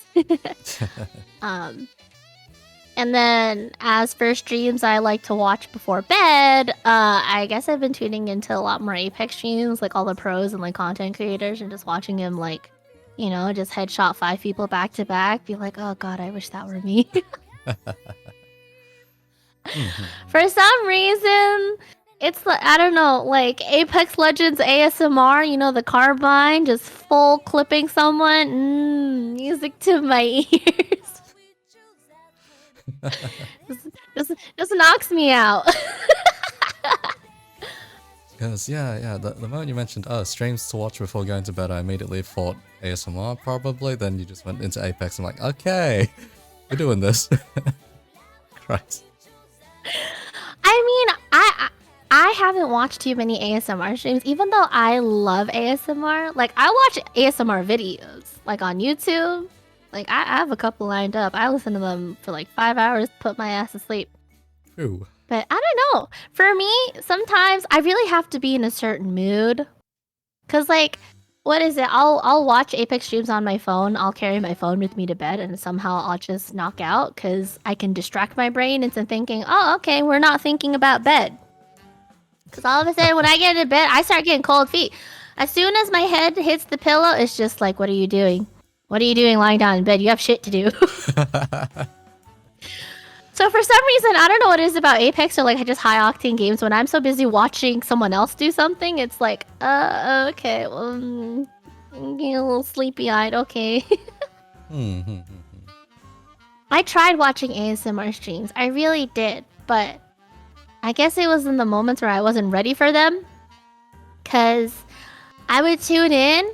And then as for streams I like to watch before bed, I guess I've been tuning into a lot more Apex streams, like all the pros and like content creators, and just watching them like, just headshot 5 people back to back, be like, oh god, I wish that were me. For some reason, it's like, I don't know, like Apex Legends ASMR, the carbine, just full clipping someone, music to my ears. just knocks me out. Because the moment you mentioned streams to watch before going to bed, I immediately thought ASMR probably. Then you just went into Apex. I'm like, okay, we're doing this. Christ. I mean, I haven't watched too many ASMR streams, even though I love ASMR. Like, I watch ASMR videos, like on YouTube. Like, I have a couple lined up. I listen to them for like 5 hours, put my ass to sleep. Ooh. But I don't know. For me, sometimes I really have to be in a certain mood. Cause like, what is it? I'll watch Apex streams on my phone. I'll carry my phone with me to bed, and somehow I'll just knock out because I can distract my brain into thinking, oh, okay, we're not thinking about bed. Because all of a sudden, when I get into bed, I start getting cold feet. As soon as my head hits the pillow, it's just like, what are you doing? What are you doing lying down in bed? You have shit to do. So for some reason, I don't know what it is about Apex or like just high octane games. When I'm so busy watching someone else do something, it's like, okay, well, I'm getting a little sleepy eyed. Okay. I tried watching ASMR streams. I really did, but I guess it was in the moments where I wasn't ready for them. Cause I would tune in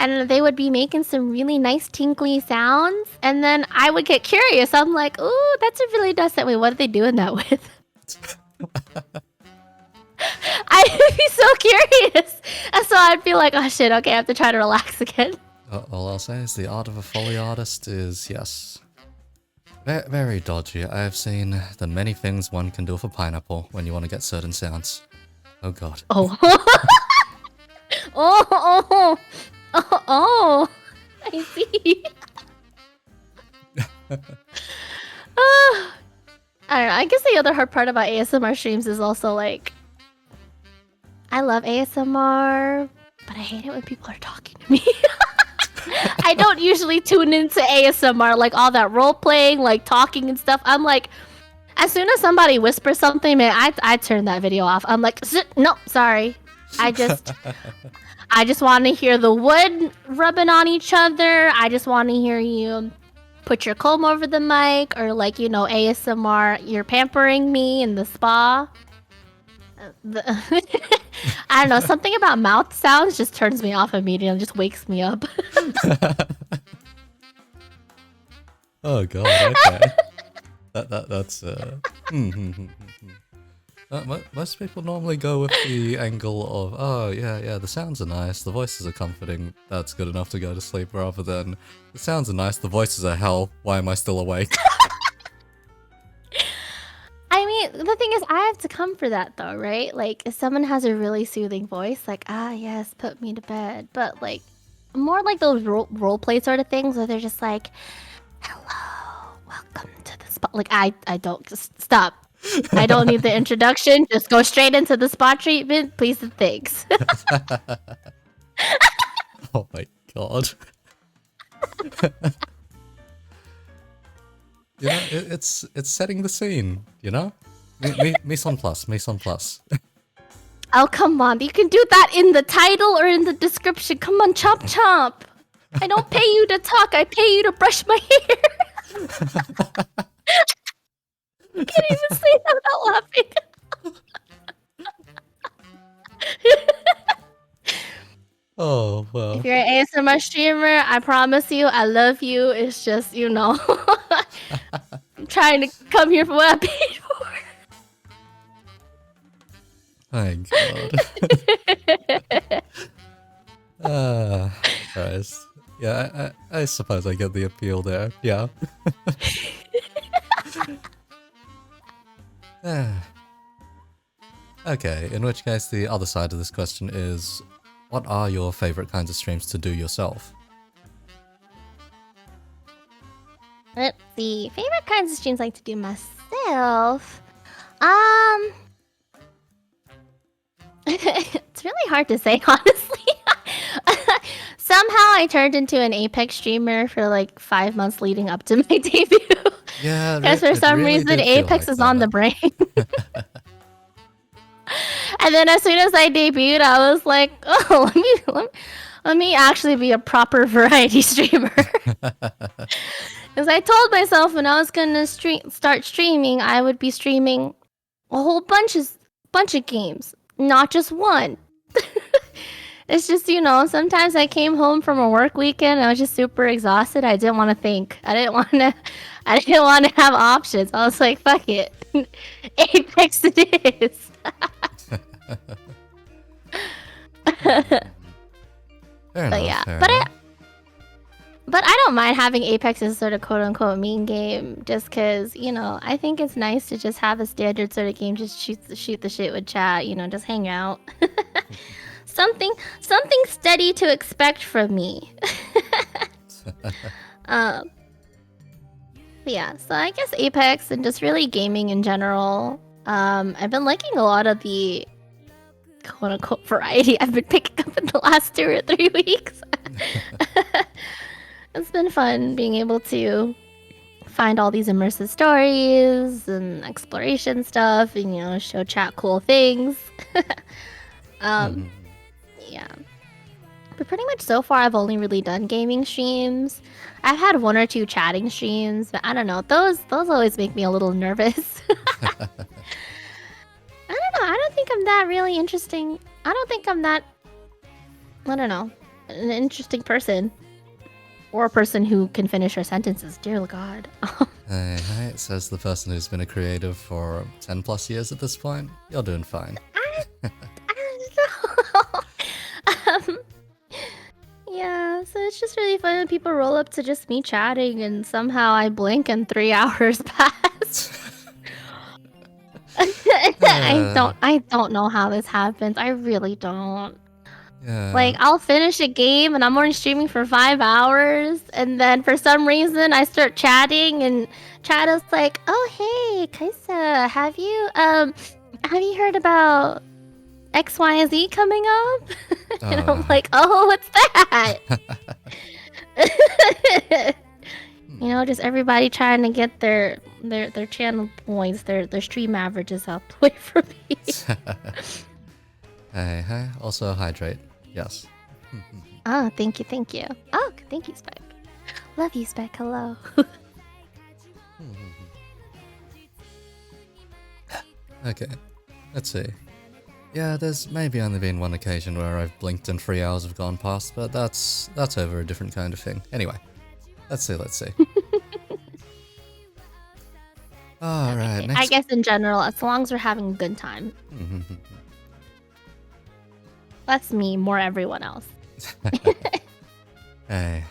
and they would be making some really nice tinkly sounds, and then I would get curious. I'm like, ooh, that's a really nice sound. Wait, what are they doing that with? I'd be so curious. And so I'd be like, oh shit, okay, I have to try to relax again. All I'll say is the art of a Foley artist is, yes, very dodgy. I have seen the many things one can do with a pineapple when you want to get certain sounds. Oh god. Oh. Oh, I see. I don't know. I guess the other hard part about ASMR streams is also like, I love ASMR, but I hate it when people are talking to me. I don't usually tune into ASMR, like all that role playing, like talking and stuff. I'm like, as soon as somebody whispers something, man, I turn that video off. I'm like, no, sorry. I just want to hear the wood rubbing on each other. I just want to hear you put your comb over the mic, or like, ASMR, you're pampering me in the spa. I don't know, something about mouth sounds just turns me off immediately, just wakes me up. Oh god, okay. That's most people normally go with the angle of, oh yeah, the sounds are nice, the voices are comforting, that's good enough to go to sleep, rather than, the sounds are nice, the voices are hell, why am I still awake? I mean, the thing is, I have to come for that though, right? Like, if someone has a really soothing voice, like, yes, put me to bed. But like, more like those roleplay sort of things where they're just like, hello, welcome to the spot. Like, I don't, just stop. I don't need the introduction. Just go straight into the spa treatment, please and thanks. Oh my god. It's setting the scene, Mise en place. Oh, come on. You can do that in the title or in the description. Come on, chomp chomp. I don't pay you to talk. I pay you to brush my hair. I can't even say that without Oh, well. If you're an ASMR streamer, I promise you, I love you. It's just, you know, I'm trying to come here for what I paid for. My god. Christ. Yeah, I suppose I get the appeal there. Yeah. Okay, in which case the other side of this question is, what are your favorite kinds of streams to do yourself? Let's see. Favorite kinds of streams I like to do myself? It's really hard to say, honestly. Somehow I turned into an Apex streamer for like 5 months leading up to my debut. Yeah, because for some reason Apex is on the brain. And then as soon as I debuted, I was like, oh, let me actually be a proper variety streamer. Because I told myself when I was gonna start streaming, I would be streaming a whole bunch of games, not just one. It's just, you know, sometimes I came home from a work weekend, I was just super exhausted. I didn't want to think. I didn't want to have options. I was like, fuck it. Apex it is. Fair enough, yeah, fair but enough. But I don't mind having Apex as sort of quote-unquote mean game, just because, you know, I think it's nice to just have a standard sort of game, just shoot the shit with chat, you know, just hang out. something steady to expect from me. Yeah, so I guess Apex and just really gaming in general. I've been liking a lot of the quote-unquote variety I've been picking up in the last 2 or 3 weeks. It's been fun being able to find all these immersive stories and exploration stuff and, you know, show chat cool things. Yeah. But pretty much so far I've only really done gaming streams. I've had 1 or 2 chatting streams, but I don't know. Those always make me a little nervous. I don't know. I don't think I'm that really interesting. I don't think I'm that, I don't know, an interesting person. Or a person who can finish her sentences. Dear God. Hey, says the person who's been a creative for 10 plus years at this point. You're doing fine. I don't know. Yeah, so it's just really fun when people roll up to just me chatting and somehow I blink and 3 hours pass. I don't know how this happens. I really don't. Yeah. Like, I'll finish a game and I'm only streaming for 5 hours, and then for some reason I start chatting and chat is like, oh hey, Kaisa, have you heard about X, Y, and Z coming up? And I'm like, oh, what's that? You know, just everybody trying to get their channel points, their stream averages up away from me. Hey, also hydrate. Yes. Oh, thank you. Oh, thank you, Spike. Love you, Spike. Hello. Okay, let's see. Yeah, there's maybe only been 1 occasion where I've blinked and 3 hours have gone past, but that's over a different kind of thing. Anyway, let's see. Alright, next. I guess in general, as long as we're having a good time. That's me, more everyone else. Hey,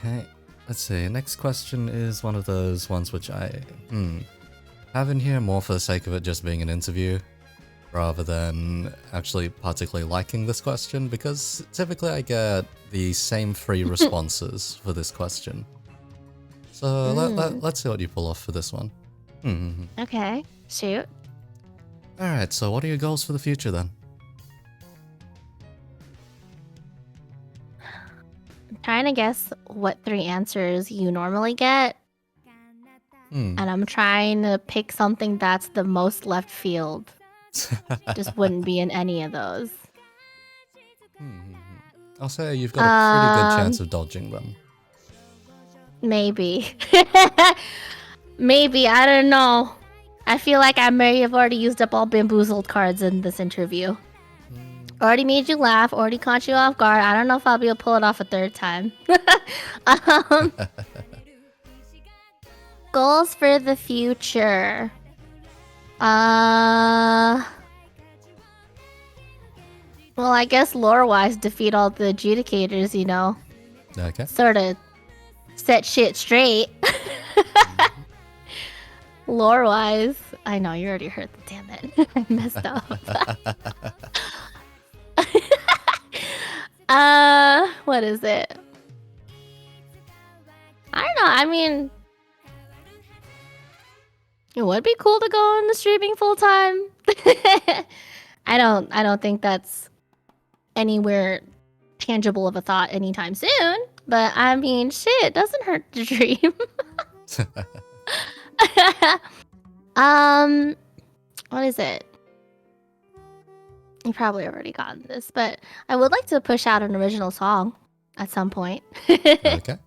let's see. Next question is one of those ones which I have in here more for the sake of it just being an interview, rather than actually particularly liking this question, because typically I get the same 3 responses for this question. So let's see what you pull off for this one. Okay, shoot. Alright, so what are your goals for the future then? I'm trying to guess what 3 answers you normally get. And I'm trying to pick something that's the most left field. Just wouldn't be in any of those. I'll say you've got a pretty good chance of dodging them. Maybe. Maybe, I don't know. I feel like I may have already used up all bamboozled cards in this interview. Already made you laugh. Already caught you off guard. I don't know if I'll be able to pull it off a third time. um, goals for the future. Well, I guess lore-wise, defeat all the adjudicators, you know. Okay. Sort of set shit straight. Lore-wise. I know, you already heard the damn it. I messed up. What is it? I don't know, I mean... It would be cool to go into streaming full-time. I don't think that's anywhere tangible of a thought anytime soon. But I mean, shit, doesn't hurt to dream. What is it? You probably already gotten this, but I would like to push out an original song at some point. Okay.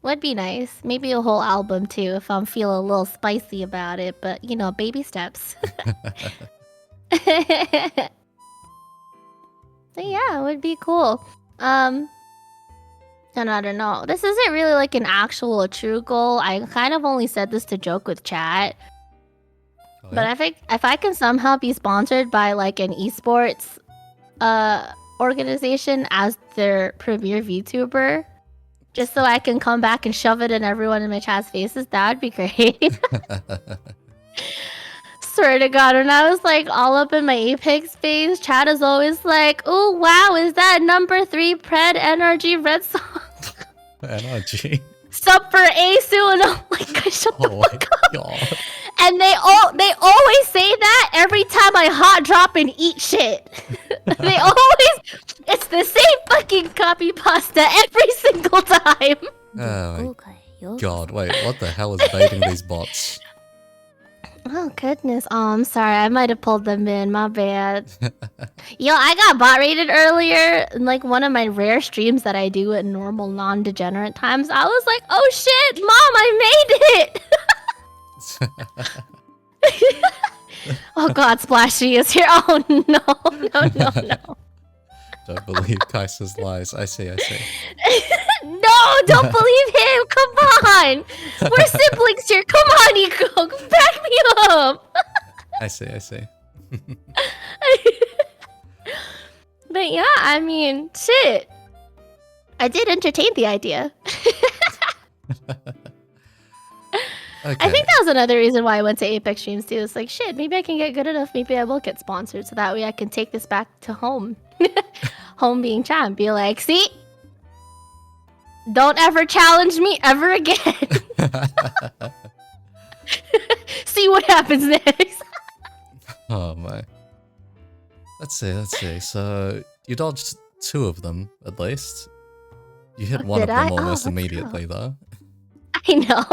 Would be nice. Maybe a whole album too, if I'm feeling a little spicy about it. But you know, baby steps. So yeah, it would be cool. And I don't know. This isn't really like an actual or true goal. I kind of only said this to joke with chat. Oh, But I think if I can somehow be sponsored by like an esports organization as their premier VTuber, just so I can come back and shove it in everyone in my chat's faces, that would be great. Swear to God, when I was like all up in my Apex phase, chat is always like, "Oh wow, is that number 3 Pred NRG Redsong?" NRG. Sup for Asu, and I'm like, shut the fuck up. God. And they always say that every time I hot drop and eat shit. They always, it's the same fucking copy pasta every single time. Oh my God, wait, what the hell is baiting these bots? Oh goodness, oh I'm sorry, I might have pulled them in, my bad. Yo, I got bot rated earlier in like one of my rare streams that I do at normal non-degenerate times. I was like, oh shit, mom, I made it! Oh god, Splashy is here. Oh no. Don't believe Kaisa's lies. I see. No, don't believe him. Come on. We're siblings here. Come on, Iko. Back me up. I see. But yeah, I mean, shit. I did entertain the idea. Okay. I think that was another reason why I went to Apex streams too. It's like, shit, maybe I can get good enough. Maybe I will get sponsored so that way I can take this back to home. Home being chat and be like, see? Don't ever challenge me ever again. See what happens next. Oh my. Let's see. So you dodged 2 of them at least. You hit one of them almost immediately though. I know.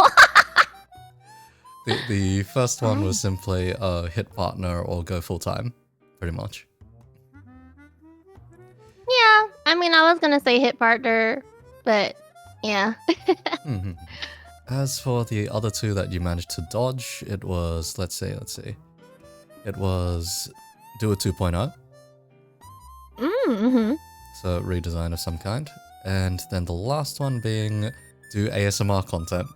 The first one was simply hit partner or go full time, pretty much. Yeah, I mean, I was gonna say hit partner, but yeah. As for the other 2 that you managed to dodge, it was, let's see. It was do a 2.0. So redesign of some kind. And then the last one being do ASMR content.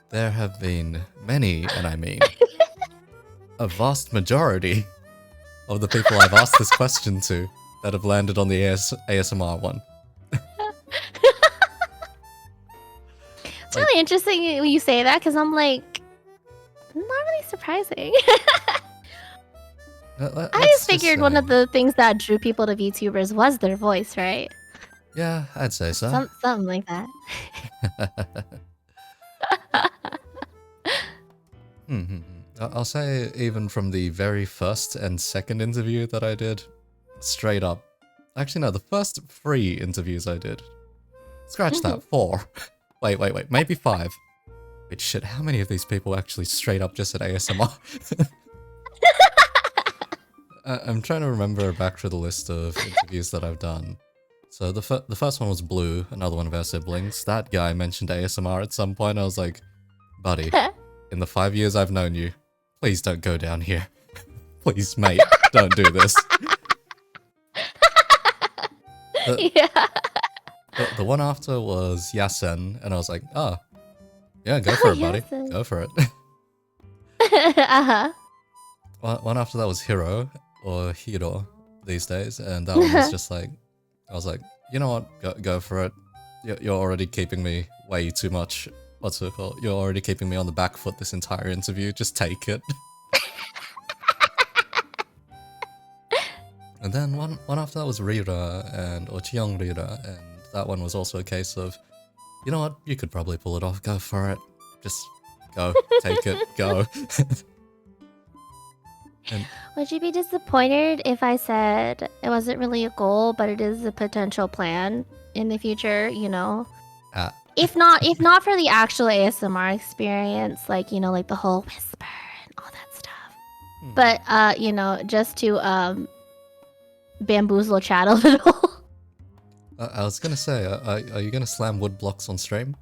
There have been many, and I mean a vast majority of the people I've asked this question to that have landed on the ASMR one. It's really interesting when you say that, because I'm like, not really surprising. I just figured one of the things that drew people to VTubers was their voice, right? Yeah, I'd say so. Something like that. I'll say even from the very first and second interview that I did, straight up. Actually, no, the first 3 interviews I did. Scratch that, 4. Wait, maybe 5. Wait, shit, how many of these people actually straight up just said ASMR? I'm trying to remember back through the list of interviews that I've done. So the first one was Blue, another one of our siblings. That guy mentioned ASMR at some point. I was like, buddy, in the 5 years I've known you, please don't go down here. Please, mate, don't do this. Yeah. The one after was Yasen, and I was like, oh, yeah, go for it, buddy. Yasen. Go for it. Uh-huh. One after that was Hiro, or Hiro these days, and that one was just like, I was like, you know what, go for it. You're already keeping me way too much. What's it called? You're already keeping me on the back foot this entire interview. Just take it. And then one after that was Rira and Ochiyoung Rira, and that one was also a case of, you know what, you could probably pull it off. Go for it. Just go, take it, go. And Would you be disappointed if I said it wasn't really a goal, but it is a potential plan in the future, you know? If not for the actual ASMR experience, like, you know, like the whole whisper and all that stuff. But you know, just to bamboozle chat a little. I was gonna say, are you gonna slam wood blocks on stream?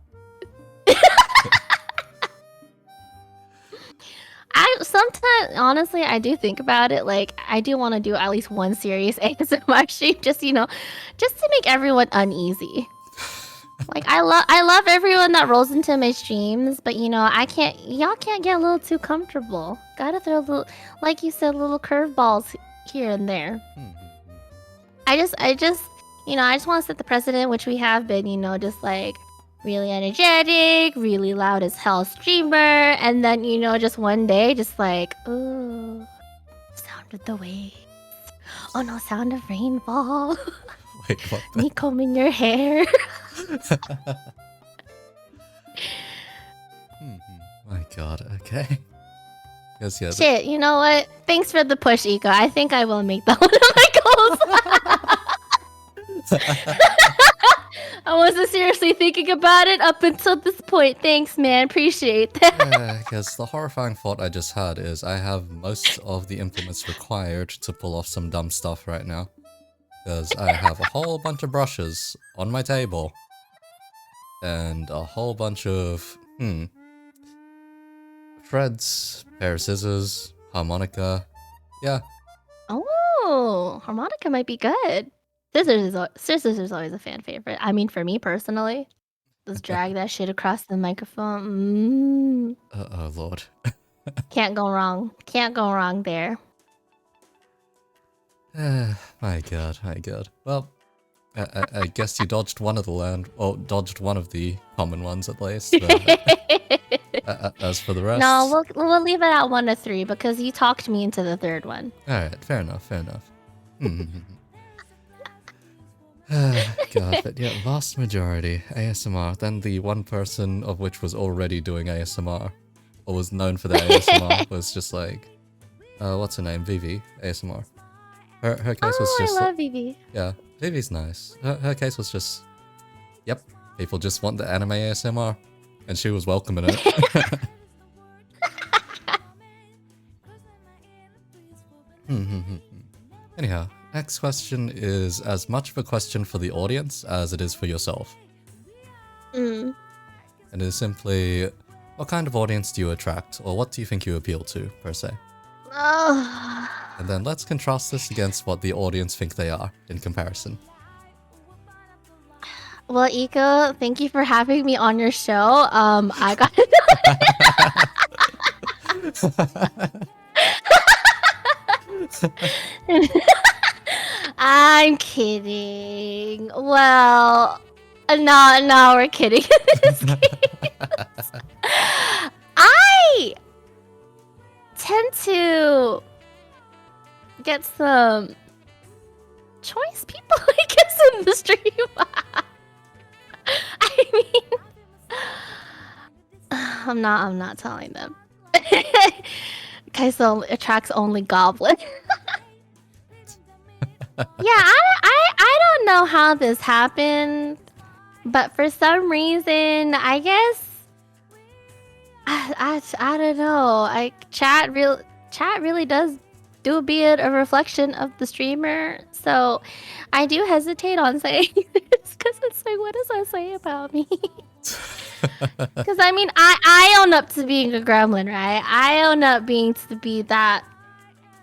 Sometimes, honestly, I do think about it. Like, I do want to do at least one serious ASMR stream, just, you know, just to make everyone uneasy. Like, I love everyone that rolls into my streams, but, you know, y'all can't get a little too comfortable. Gotta throw a little, like you said, little curveballs here and there. I just, you know, I just want to set the precedent, which we have been, you know, just like really energetic, really loud as hell streamer, and then, you know, just one day, just like, ooh, sound of the waves. Oh no, sound of rainfall. Wait, what? Me combing your hair. My god, okay. Yes, yes. Shit, you know what? Thanks for the push, Ika. I think I will make that one of my goals. I wasn't seriously thinking about it up until this point. Thanks, man. Appreciate that. Yeah, because the horrifying thought I just had is I have most of the implements required to pull off some dumb stuff right now. Because I have a whole bunch of brushes on my table. And a whole bunch of, threads, pair of scissors, harmonica. Yeah. Oh, harmonica might be good. Scissors is always a fan favorite. I mean, for me personally, just drag that shit across the microphone. Oh, Lord. Can't go wrong. Can't go wrong there. My god, my god. Well, I guess you dodged one of dodged one of the common ones at least. But, as for the rest... No, we'll leave it at 1 to 3 because you talked me into the third one. Alright, fair enough, fair enough. God, but yeah, vast majority ASMR. Then the one person of which was already doing ASMR, or was known for their ASMR, was just like, what's her name? Vivi ASMR. Her case was just. I love Vivi. Yeah, Vivi's nice. Her case was just, yep, people just want the anime ASMR, and she was welcoming it. Anyhow. Next question is as much of a question for the audience as it is for yourself. And it is simply, what kind of audience do you attract, or what do you think you appeal to, per se? And then let's contrast this against what the audience think they are, in comparison. Well, Iko, thank you for having me on your show. I got I'm kidding. Well, no, we're kidding. I tend to get some choice people, I guess, in the stream. I mean, I'm not telling them. Kaisa attracts only goblins. Yeah, I don't know how this happened, but for some reason, I guess I don't know. Chat really does do be a reflection of the streamer, so I do hesitate on saying this because it's like, what does that say about me? Because I mean, I own up to being a gremlin, right? I own up to be that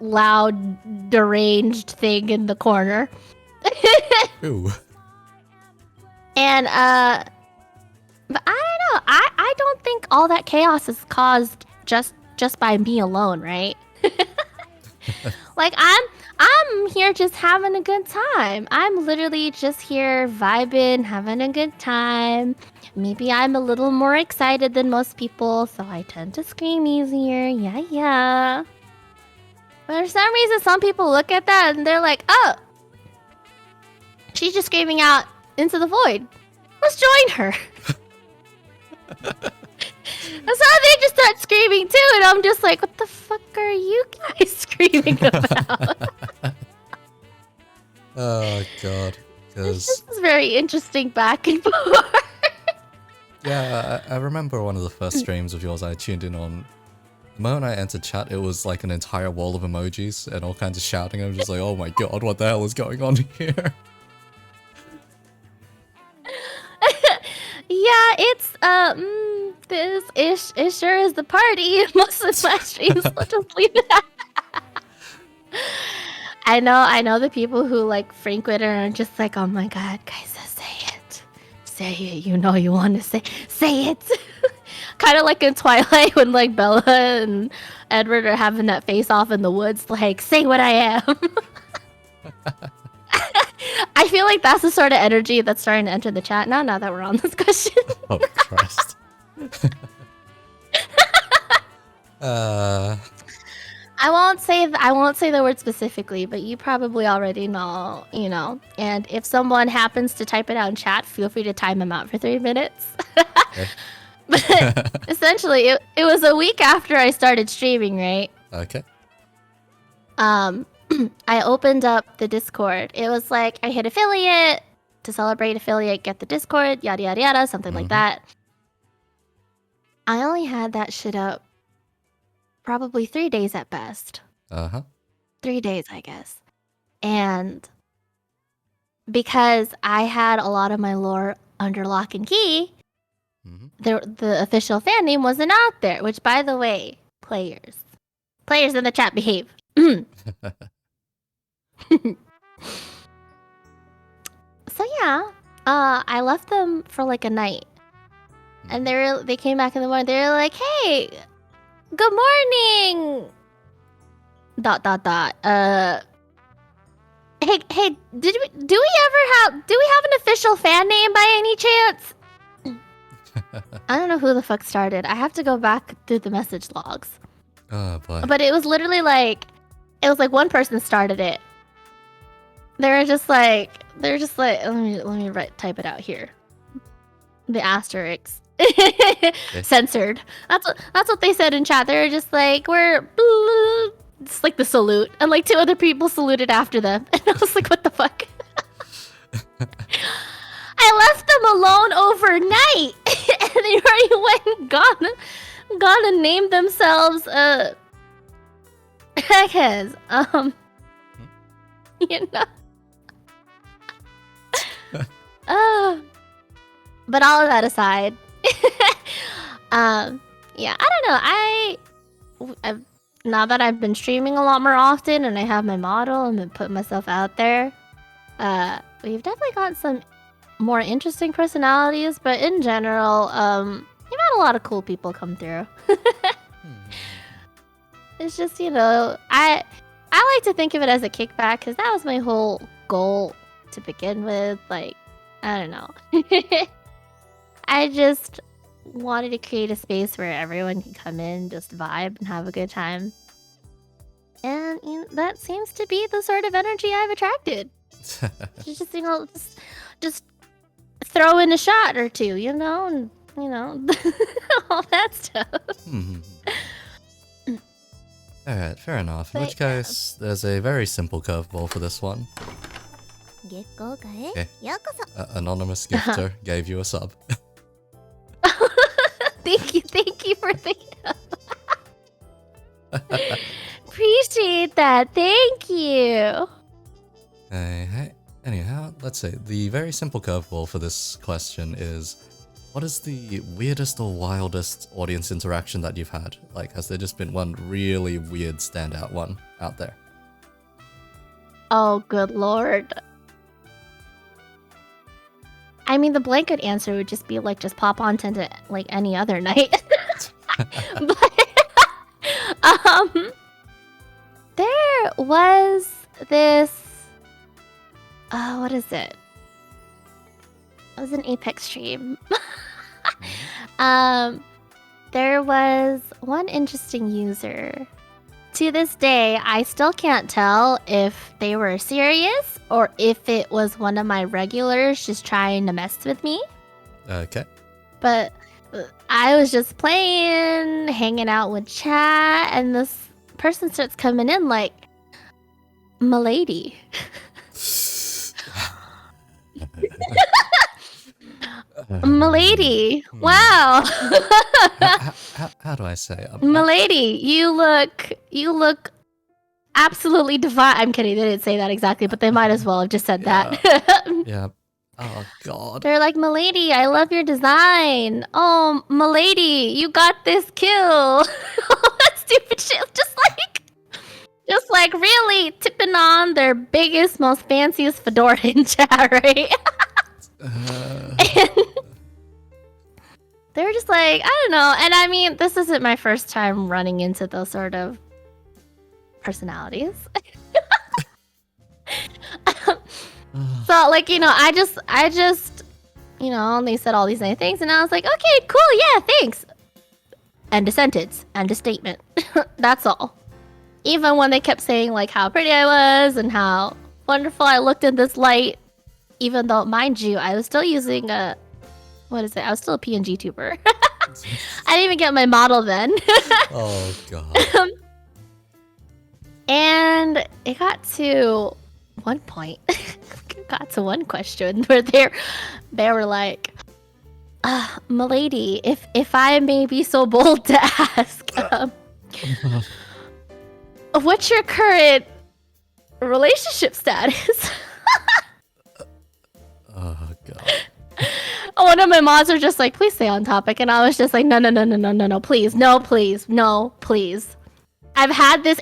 loud, deranged thing in the corner. Ooh. And but I don't know. I don't think all that chaos is caused just by me alone, right? Like I'm here just having a good time. I'm literally just here vibing, having a good time. Maybe I'm a little more excited than most people, so I tend to scream easier. Yeah. But for some reason, some people look at that and they're like, oh, she's just screaming out into the void. Let's join her. And so they just start screaming too, and I'm just like, what the fuck are you guys screaming about? Oh god. This Because is very interesting back and forth. yeah, I remember one of the first streams of yours I tuned in on. The moment I entered chat, it was like an entire wall of emojis and all kinds of shouting. I was just like, oh my god, what the hell is going on here? Yeah, it's it sure is the party. Most of my streams will just leave it at that. I know the people who like frequent it are just like, oh my god, Kaisa, say it. You know you want to say it. Kind of like in Twilight when like Bella and Edward are having that face off in the woods, like, say what I am. I feel like that's the sort of energy that's starting to enter the chat now that we're on this question. Oh Christ. I won't say the word specifically, but you probably already know, you know. And if someone happens to type it out in chat, feel free to time them out for 3 minutes. Okay. But essentially, it was a week after I started streaming, right? Okay. I opened up the Discord. It was like I hit affiliate to celebrate affiliate, get the Discord, yada yada yada, something like that. I only had that shit up probably 3 days at best. 3 days, I guess. And because I had a lot of my lore under lock and key, the official fan name wasn't out there. Which, by the way, players in the chat behave. So yeah, I left them for like a night, and they came back in the morning. They were like, "Hey, good morning." ... Hey, do we have an official fan name by any chance? I don't know who the fuck started. I have to go back through the message logs. Oh boy. But it was literally like, one person started it. They were just like, let me type it out here. The asterisks. Censored. That's what they said in chat. They were just like, it's like the salute, and like 2 other people saluted after them, and I was like, what the fuck? I left them alone overnight, and they already went and gone and named themselves because you know. But all of that aside, yeah, I don't know. Now that I've been streaming a lot more often and I have my model and been putting myself out there, we've definitely got some more interesting personalities, but in general, we've had a lot of cool people come through. It's just, you know, I like to think of it as a kickback because that was my whole goal to begin with. Like, I don't know. I just wanted to create a space where everyone can come in, just vibe and have a good time. And you know, that seems to be the sort of energy I've attracted. Just, you know, just throw in a shot or two, you know, and, you know, all that stuff. Alright, fair enough. In which case, there's a very simple curveball for this one. Okay. Anonymous gifter gave you a sub. Thank you for the appreciate that. Thank you. Hey. Anyhow, let's say the very simple curveball for this question is, what is the weirdest or wildest audience interaction that you've had? Like, has there just been one really weird standout one out there? Oh, good lord. I mean, the blanket answer would just be like, just pop on to like any other night. But there was this. What is it? It was an Apex stream. There was one interesting user. To this day, I still can't tell if they were serious or if it was one of my regulars just trying to mess with me. Okay. But I was just playing, hanging out with chat, and this person starts coming in like, "Milady." Milady, wow. How do I say? Milady, you look absolutely divine. I'm kidding, they didn't say that exactly, but they might as well have just said that. Yeah. Oh god. They're like, "Milady, I love your design. Oh, Milady, you got this kill." All that stupid shit. Just like really tipping on their biggest, most fanciest fedora in chat, right? And they were just like, I don't know. And I mean, this isn't my first time running into those sort of personalities. So like, you know, I just, you know, they said all these nice things and I was like, okay, cool, yeah, thanks. End of sentence, end of statement. That's all. Even when they kept saying like how pretty I was and how wonderful I looked in this light, even though, mind you, I was still using a, what is it? I was still a PNG tuber. I didn't even get my model then. Oh god. And it got to one point, got to one question where they were like, "Milady, if I may be so bold to ask, what's your current relationship status?" Oh god. One of my mods were just like, "Please stay on topic," and I was just like, no, please, no, please, no, please. I've had this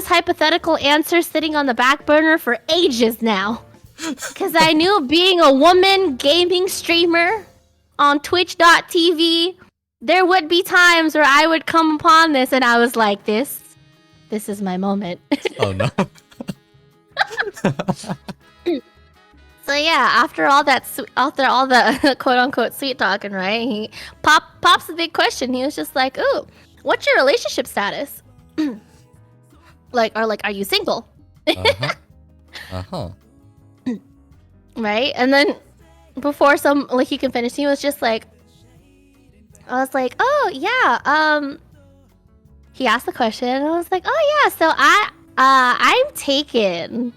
hypothetical answer sitting on the back burner for ages now. Because I knew being a woman gaming streamer on twitch.tv, there would be times where I would come upon this and I was like, this is my moment. Oh no. So yeah, after all the quote unquote sweet talking, right? He pops the big question. He was just like, "Ooh, what's your relationship status? Are you single?" Right? And then before he can finish, he was just like, I was like, "Oh yeah." He asked the question, and I was like, "Oh yeah, so I'm taken."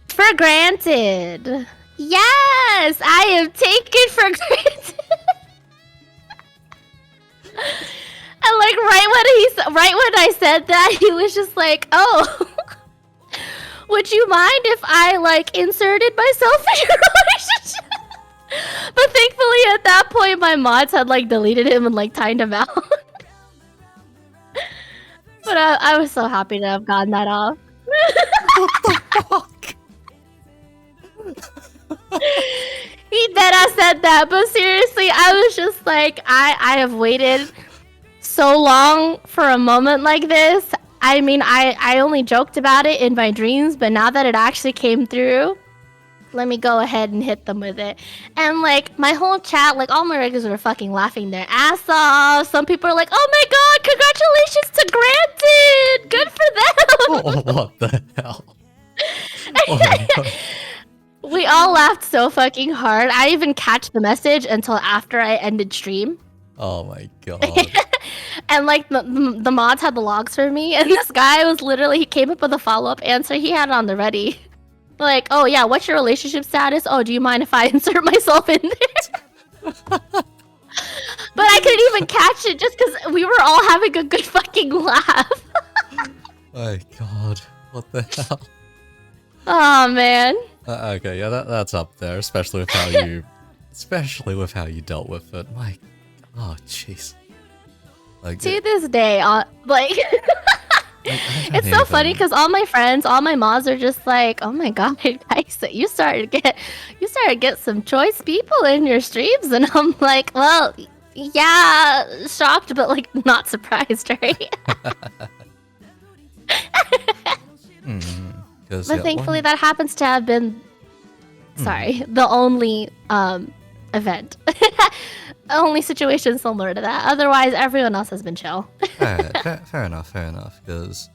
For granted. Yes, I am taken for granted. And like right when I said that, he was just like, "Oh, would you mind if I like inserted myself in your relationship?" But thankfully at that point my mods had like deleted him and like timed him out. But I was so happy to have gotten that off. What the fuck? He deadass said that, but seriously, I was just like, I have waited so long for a moment like this. I mean, I only joked about it in my dreams, but now that it actually came through, let me go ahead and hit them with it. And like, my whole chat, like all my regulars were fucking laughing their ass off. Some people are like, "Oh my god, congratulations to Granted! Good for them!" Oh, what the hell? Oh my god. We all laughed so fucking hard. I even catch the message until after I ended stream. Oh my god. And like the mods had the logs for me, and this guy was literally, he came up with a follow-up answer. He had it on the ready. Like, "Oh yeah, what's your relationship status? Oh, do you mind if I insert myself in there?" But I couldn't even catch it just because we were all having a good fucking laugh. My god. What the hell? Oh man. Okay, yeah, that's up there, especially with how you especially with how you dealt with it. Oh jeez. Like To this day, like it's so funny because all my friends, all my mods are just like, "Oh my god, Kaisa, you started to get some choice people in your streams," and I'm like, "Well, yeah, shocked, but like not surprised, right?" But yeah, thankfully, that happens to have been, the only event, only situation similar to that. Otherwise, everyone else has been chill. fair enough. Because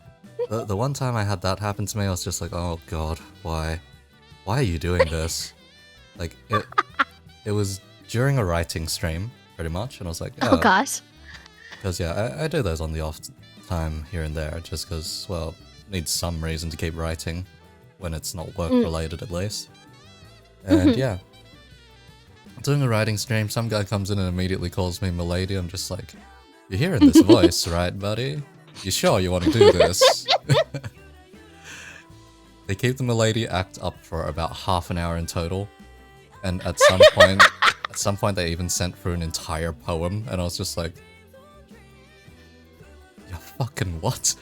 the one time I had that happen to me, I was just like, oh god, why are you doing this? Like it was during a writing stream, pretty much, and I was like, Oh gosh. Because yeah, I do those on the off time here and there, just because, well, need some reason to keep writing when it's not work related at least. And yeah, doing a writing stream, some guy comes in and immediately calls me milady. I'm just like, you're hearing this voice, right, buddy? You sure you want to do this? They keep the milady act up for about half an hour in total, and at some point they even sent through an entire poem, and I was just like, you fucking what?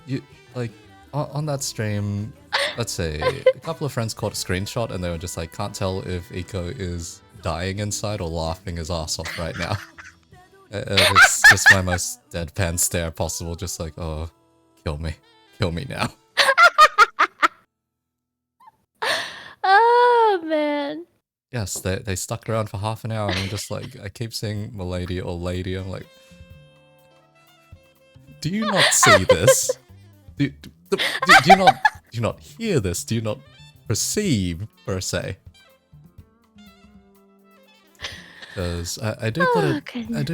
You like on that stream, let's say a couple of friends caught a screenshot and they were just like, can't tell if Eco is dying inside or laughing his ass off right now. It's just my most deadpan stare possible, just like, oh, kill me now. Oh man. Yes, they stuck around for half an hour and I'm just like, I keep saying milady or lady, I'm like, do you not see this? Do you not hear this? Do you not perceive, per se? Because I do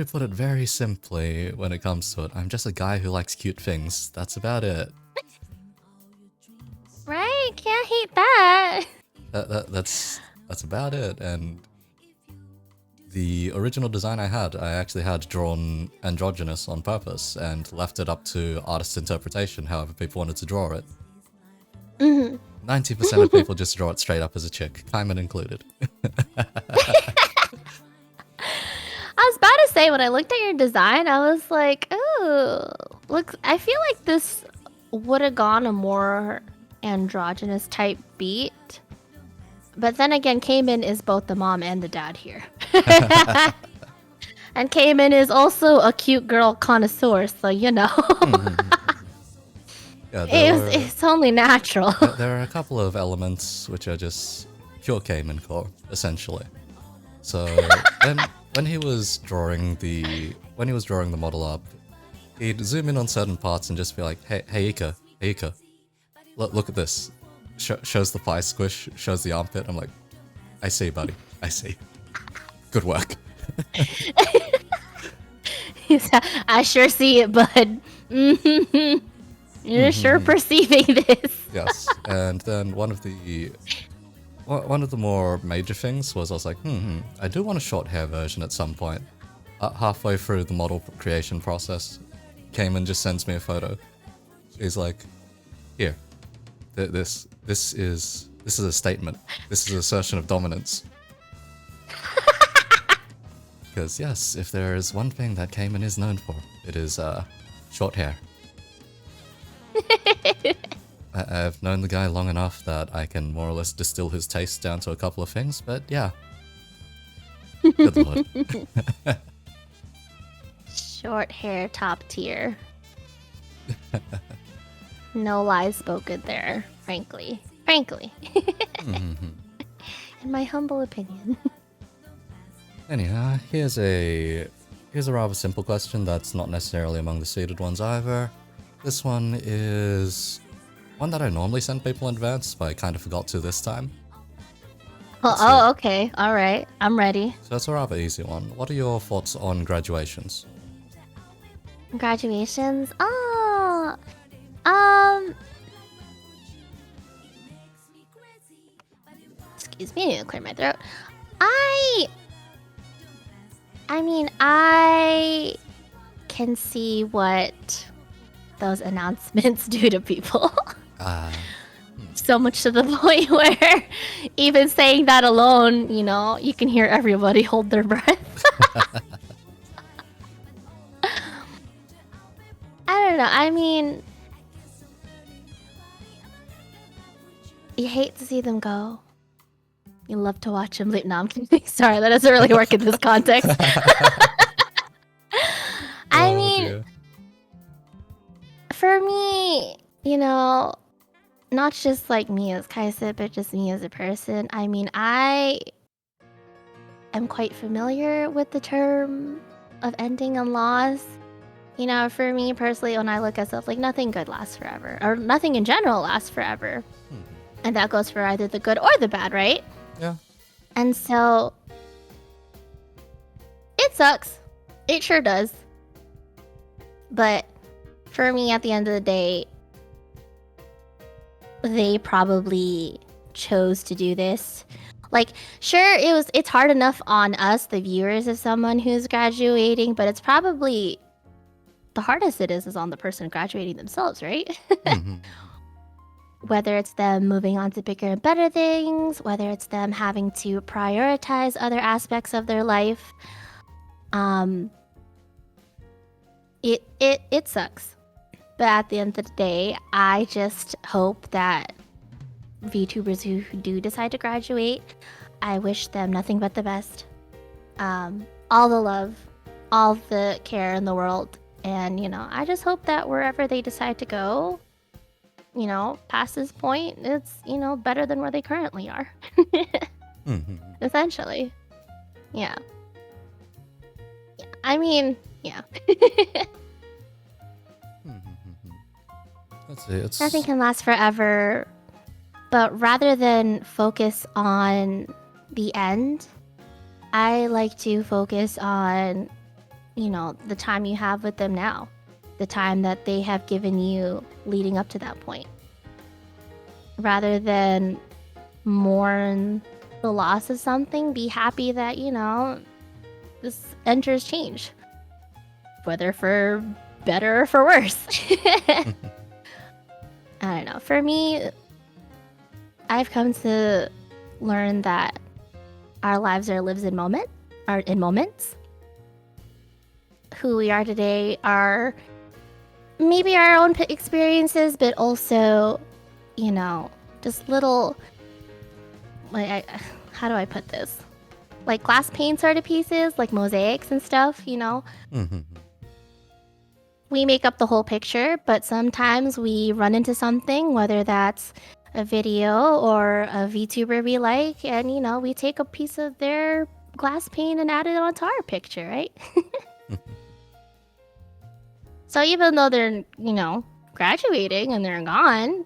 put it very simply when it comes to it. I'm just a guy who likes cute things. That's about it. Right? Can't hate that. That's about it. And the original design I actually had drawn androgynous on purpose and left it up to artist interpretation, however people wanted to draw it. 90% of people just draw it straight up as a chick, Kaiman included. I was about to say, when I looked at your design, I was like, oh, look, I feel like this would have gone a more androgynous type beat. But then again, Cayman is both the mom and the dad here. And Cayman is also a cute girl connoisseur, so you know. Yeah, it's only natural. There are a couple of elements which are just pure Cayman core, essentially. So when he was drawing the model up, he'd zoom in on certain parts and just be like, hey Ika, look at this. Shows the thigh squish, shows the armpit. I'm like, I see, buddy. I see. Good work. I sure see it, bud. You're sure perceiving this. Yes, and then one of the more major things was I was like, I do want a short hair version at some point. Halfway through the model creation process, Cayman just sends me a photo. He's like, here. This is a statement. This is an assertion of dominance. Because yes, if there is one thing that Cayman is known for, it is short hair. I've known the guy long enough that I can more or less distill his taste down to a couple of things, but yeah. Good lord. Short hair, top tier. No lies spoken there, frankly. In my humble opinion. Anyhow, here's a rather simple question that's not necessarily among the seeded ones either. This one is one that I normally send people in advance, but I kind of forgot to this time. Oh, okay. All right. I'm ready. So that's a rather easy one. What are your thoughts on graduations? Graduations? Oh, excuse me, I need to clear my throat. I mean, I can see what those announcements do to people. So much to the point where even saying that alone, you know, you can hear everybody hold their breath. I don't know. I mean, you hate to see them go. You love to watch them leave. No, I'm kidding. Sorry, that doesn't really work in this context. I mean, dear. for me, you know, not just like me as Kaisa, but just me as a person. I mean, I am quite familiar with the term of ending and loss. You know, for me personally, when I look at stuff, like nothing good lasts forever, or nothing in general lasts forever. And that goes for either the good or the bad, right? Yeah. And so, it sucks. It sure does. But for me, at the end of the day, they probably chose to do this. Like, sure, it's hard enough on us, the viewers of someone who's graduating, but it's probably the hardest it is on the person graduating themselves, right? Whether it's them moving on to bigger and better things, whether it's them having to prioritize other aspects of their life. It sucks. But at the end of the day, I just hope that VTubers who do decide to graduate, I wish them nothing but the best. All the love, all the care in the world. And, you know, I just hope that wherever they decide to go, you know, past this point, it's, you know, better than where they currently are. Essentially. Yeah. I mean, yeah. Let's see, it's... Nothing can last forever. But rather than focus on the end, I like to focus on, you know, the time you have with them now. The time that they have given you leading up to that point. Rather than mourn the loss of something, be happy that, you know, this enters change. Whether for better or for worse. I don't know. For me, I've come to learn that our lives are lived in moments. Who we are today are maybe our own experiences, but also, you know, just little, like, how do I put this? Like glass pane sort of pieces, like mosaics and stuff, you know? We make up the whole picture, but sometimes we run into something, whether that's a video or a VTuber we like, and, you know, we take a piece of their glass pane and add it onto our picture, right? So even though they're, you know, graduating and they're gone,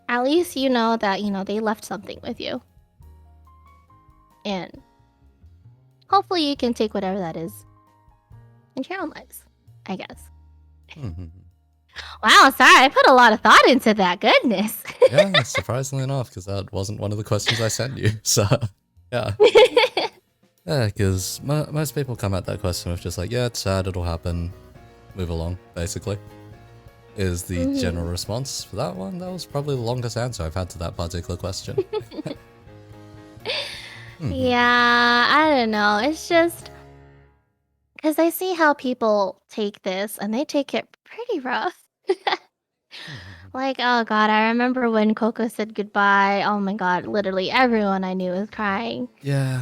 at least you know that, you know, they left something with you. And hopefully you can take whatever that is into your own lives, I guess. Wow, sorry, I put a lot of thought into that. Goodness. Yeah, surprisingly enough, because that wasn't one of the questions I sent you. So, yeah. Yeah, because most people come at that question with just like, yeah, it's sad, it'll happen, move along, basically. Is the general response for that one. That was probably the longest answer I've had to that particular question. Yeah, I don't know. It's just because I see how people take this and they take it pretty rough. Like, oh god, I remember when Coco said goodbye. Oh my god, literally everyone I knew was crying. Yeah.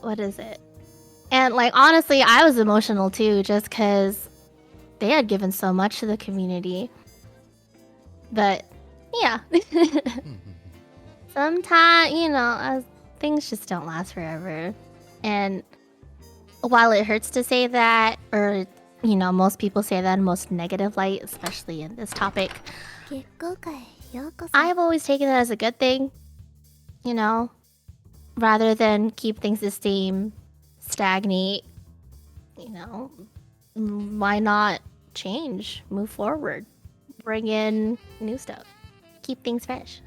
What is it? And like honestly, I was emotional too, just because they had given so much to the community. But yeah, sometimes, you know, things just don't last forever. And while it hurts to say that, or, you know, most people say that in most negative light, especially in this topic, I've always taken that as a good thing, you know, rather than keep things the same, stagnate, you know, why not change, move forward, bring in new stuff, keep things fresh.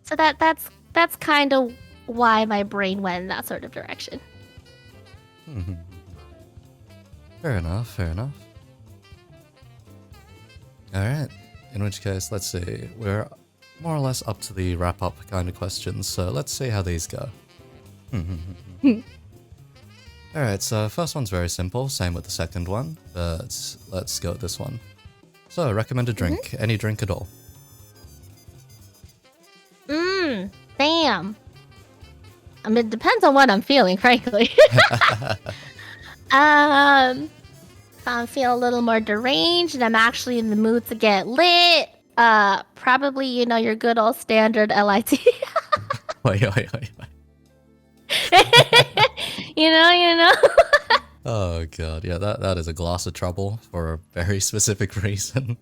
So that's kind of why my brain went in that sort of direction. Fair enough, fair enough. Alright, in which case, let's see. We're more or less up to the wrap-up kind of questions, so let's see how these go. Alright, so first one's very simple, same with the second one, but let's go with this one. So, recommended drink, any drink at all? Damn. I mean, it depends on what I'm feeling, frankly. If I'm feeling a little more deranged and I'm actually in the mood to get lit, probably, your good old standard LIT. Wait. you know? Oh god, yeah, that is a glass of trouble for a very specific reason.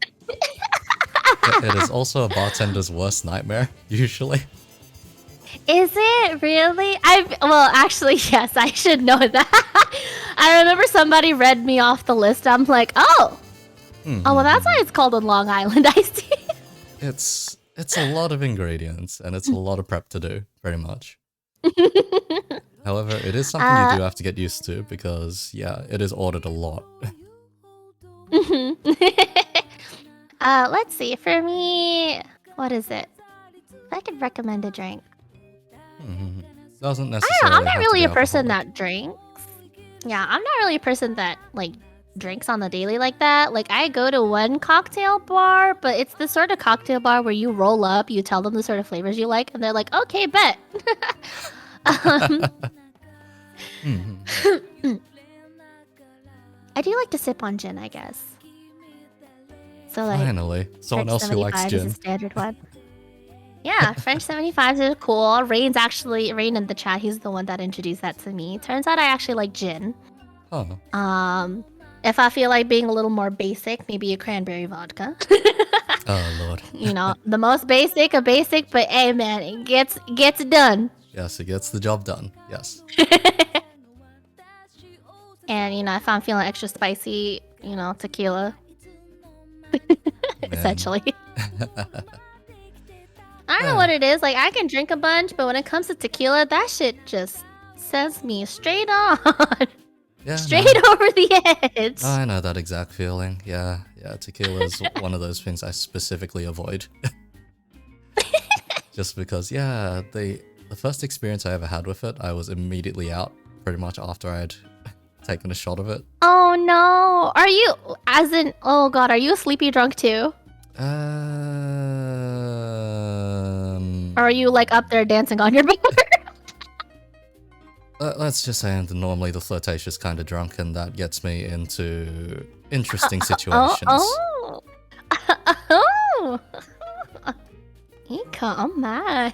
It is also a bartender's worst nightmare, usually. Is it really? Actually, yes, I should know that. I remember somebody read me off the list. I'm like, oh, well, that's why it's called a Long Island iced tea. It's a lot of ingredients, and it's a lot of prep to do, very much. However, it is something you do have to get used to, because, yeah, it is ordered a lot. Let's see. For me, what is it? If I could recommend a drink. Doesn't I necessarily don't know. I'm not have to really be a person alcoholic. that drinks. Yeah, I'm not really a person that, like, drinks on the daily like that. Like, I go to one cocktail bar, but it's the sort of cocktail bar where you roll up, you tell them the sort of flavors you like, and they're like, okay, bet. I do like to sip on gin, I guess. So, like, Finally, someone French else who likes 75 is gin. a standard one. Yeah, French 75s are cool. Rain in the chat, he's the one that introduced that to me. Turns out I actually like gin. Huh. If I feel like being a little more basic, maybe a cranberry vodka. Oh lord. The most basic of basic, but hey man, it gets done. Yes, it gets the job done. Yes. And if I'm feeling extra spicy, tequila. Essentially. I don't know what it is. Like, I can drink a bunch, but when it comes to tequila, that shit just sends me straight on. Yeah, straight over the edge. I know that exact feeling. Yeah, tequila is one of those things I specifically avoid. Just because, yeah, the first experience I ever had with it, I was immediately out pretty much after I'd taken a shot of it. Oh no. Are you, oh god, are you a sleepy drunk too? Or are you like up there dancing on your bed? Let's just say I'm normally the flirtatious kind of drunk, and that gets me into interesting situations. Oh. Ika, oh my.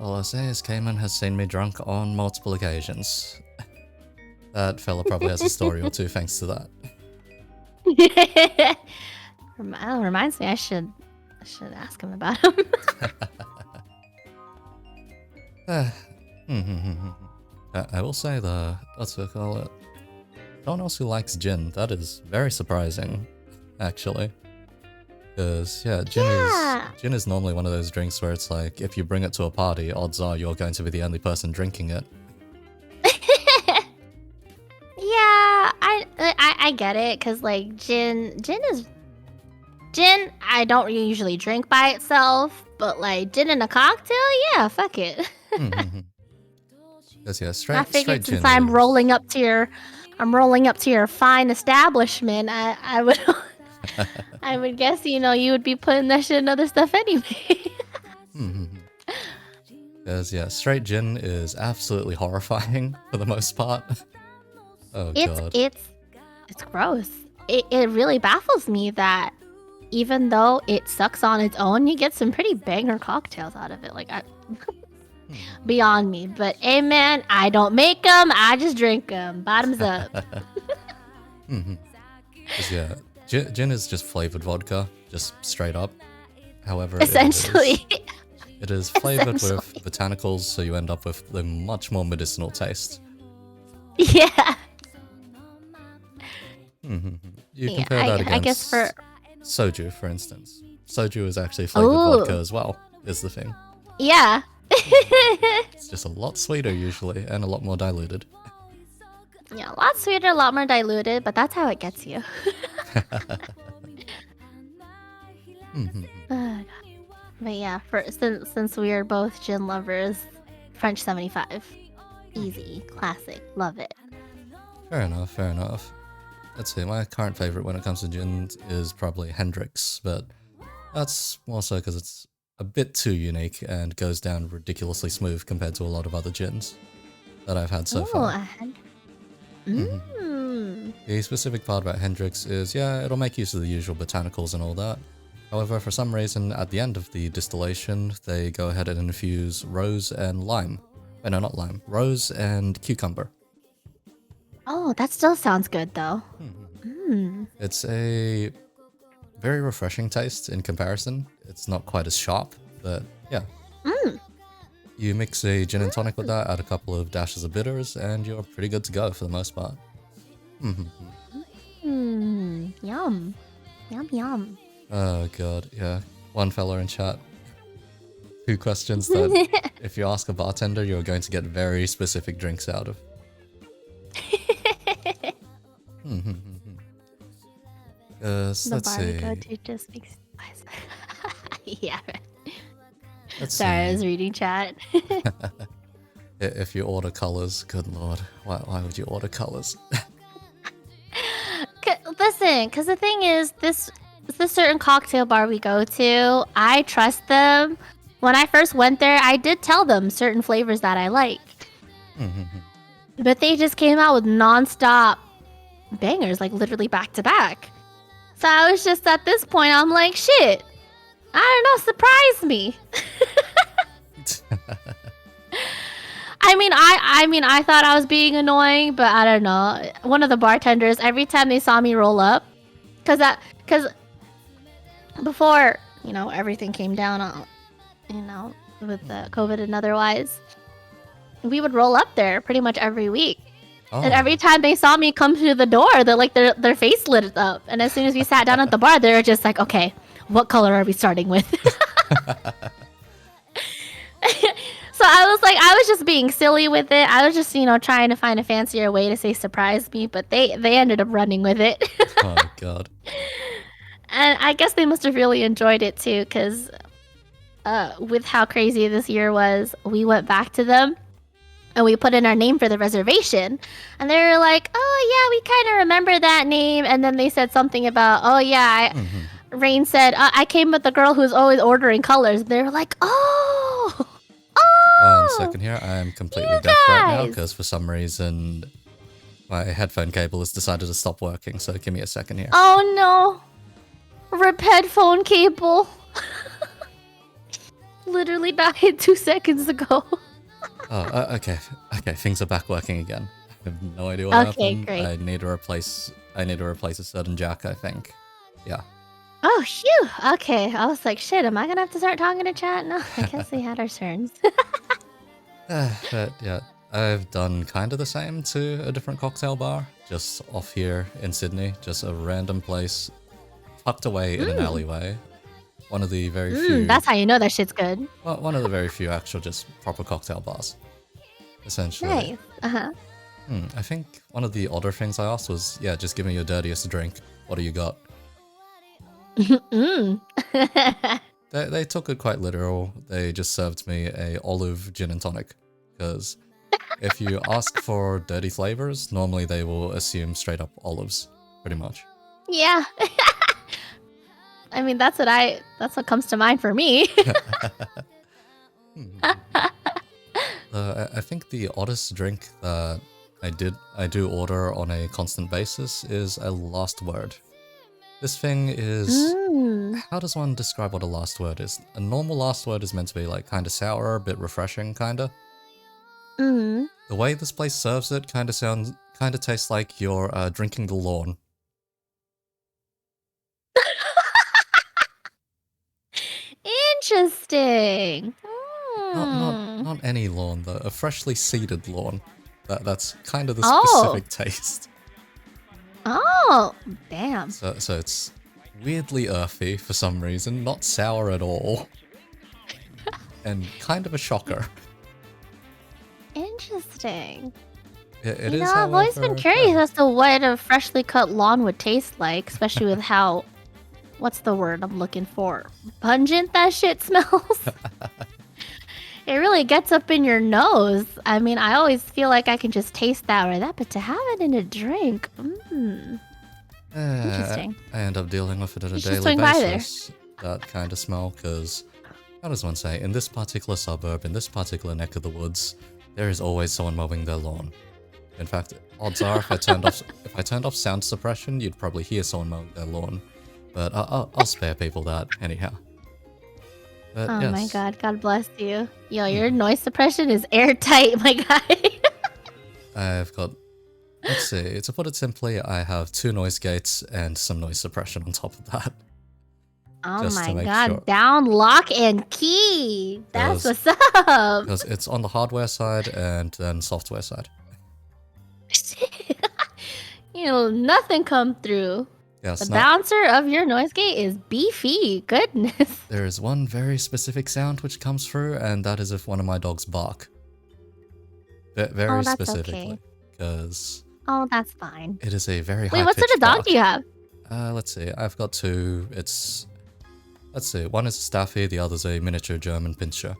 All I'll say is Cayman has seen me drunk on multiple occasions. That fella probably has a story or two thanks to that. Reminds me, I should ask him about him. I will say what's we call it? Someone else who likes gin. That is very surprising, actually. Because, yeah, gin is normally one of those drinks where it's like, if you bring it to a party, odds are you're going to be the only person drinking it. Yeah, I get it, because, like, gin, I don't usually drink by itself, but, like, gin in a cocktail, yeah, fuck it. Because, yeah, I straight figured gin since I'm is- rolling up to your fine establishment, I would I would guess you would be putting that shit in other stuff anyway. Because, yeah, straight gin is absolutely horrifying for the most part. Oh god. It's gross. It really baffles me that even though it sucks on its own, you get some pretty banger cocktails out of it. Like, beyond me. But hey man, I don't make them, I just drink them. Bottoms up. Because, yeah, gin is just flavored vodka, just straight up. However, Essentially. it is flavored with Essentially. botanicals, so you end up with the much more medicinal taste. Yeah. You compare that against I guess for soju, for instance. Soju is actually flavored Ooh. vodka as well, is the thing. yeah. It's just a lot sweeter usually, and a lot more diluted. Yeah, a lot sweeter, a lot more diluted, but that's how it gets you. But yeah, since we are both gin lovers, French 75. Easy, classic, love it. Fair enough, fair enough. Let's see, my current favorite when it comes to gins is probably Hendrick's, but that's more so because it's a bit too unique and goes down ridiculously smooth compared to a lot of other gins that I've had so far. The specific part about Hendrick's is, yeah, it'll make use of the usual botanicals and all that. However, for some reason, at the end of the distillation, they go ahead and infuse rose and lime. No, not lime. Rose and cucumber. Oh, that still sounds good, though. It's a very refreshing taste in comparison. It's not quite as sharp, but yeah. You mix a gin and tonic with that, add a couple of dashes of bitters, and you're pretty good to go for the most part. Yum. Yum, yum. Oh god, yeah. One fella in chat who questions that if you ask a bartender, you're going to get very specific drinks out of. Let's see. Go-to just makes yeah. Let's Sorry, see. I was reading chat. If you order colors, good lord, why would you order colors? Listen, because the thing is, this certain cocktail bar we go to, I trust them. When I first went there, I did tell them certain flavors that I liked. But they just came out with non-stop bangers, like literally back to back. So I was just, at this point, I'm like, shit, I don't know, surprise me. I thought I was being annoying, but I don't know. One of the bartenders, every time they saw me roll up, because before, everything came down, with the COVID and otherwise, we would roll up there pretty much every week. Oh. And every time they saw me come through the door, their face lit up. And as soon as we sat down at the bar, they were just like, okay, what color are we starting with? So I was just being silly with it. I was just, trying to find a fancier way to say surprise me, but they ended up running with it. Oh, God. And I guess they must have really enjoyed it, too, because with how crazy this year was, we went back to them, and we put in our name for the reservation. And they were like, oh, yeah, we kind of remember that name. And then they said something about, oh, yeah, Rain said, I came with the girl who's always ordering colors. They were like, oh! 1 second here, I am completely deaf right now because for some reason my headphone cable has decided to stop working, so give me a second here. Oh no! Rip headphone cable. Literally died 2 seconds ago. Okay, things are back working again. I have no idea what happened. Great. I need to replace a certain jack, I think. Yeah. Oh, phew. Okay, I was like, shit, am I gonna have to start talking to chat? No, I guess we had our turns. But yeah, I've done kind of the same to a different cocktail bar, just off here in Sydney, just a random place, tucked away in an alleyway. One of the very few... That's how you know that shit's good. Well, one of the very few actual just proper cocktail bars, essentially. Nice. Uh-huh. I think one of the odder things I asked was, yeah, just give me your dirtiest drink. What do you got? They took it quite literal. They just served me a olive gin and tonic. Because if you ask for dirty flavors, normally they will assume straight up olives, pretty much. Yeah. I mean, that's what comes to mind for me. I think the oddest drink that I do order on a constant basis is a last word. This thing is... How does one describe what a last word is? A normal last word is meant to be like kind of sour, a bit refreshing, kind of. The way this place serves it kind of tastes like you're drinking the lawn. Interesting. Not any lawn though, a freshly seeded lawn. That's kind of the specific taste. Oh, damn. So it's weirdly earthy for some reason, not sour at all, and kind of a shocker. Interesting. It You is, know, I've always been however, curious yeah. as to what a freshly cut lawn would taste like, especially with how, what's the word I'm looking for? Pungent that shit smells. It really gets up in your nose. I mean, I always feel like I can just taste that or that, but to have it in a drink, interesting. I end up dealing with it on a You should daily swing by there. basis, that kind of smell, because, how does one say, in this particular suburb, in this particular neck of the woods, there is always someone mowing their lawn. In fact, odds are if I turned off sound suppression, you'd probably hear someone mowing their lawn. But I'll spare people that anyhow. But Oh yes. my god bless you. Yo, your noise suppression is airtight, my guy. I've got, let's see, to put it simply, I have 2 noise gates and some noise suppression on top of that. Oh Just to my make god, sure. down, lock, and key. That's what's up. Because it's on the hardware side and then software side. You know, nothing come through. Yes, The bouncer of your noise gate is beefy. Goodness. there is one very specific sound which comes through, and that is if one of my dogs bark. Very that's specifically. okay. Because Oh, that's fine. it is a very Wait, what sort of dog do you have? Let's see, I've got 2. Let's see, one is a Staffy, the other's a miniature German Pinscher.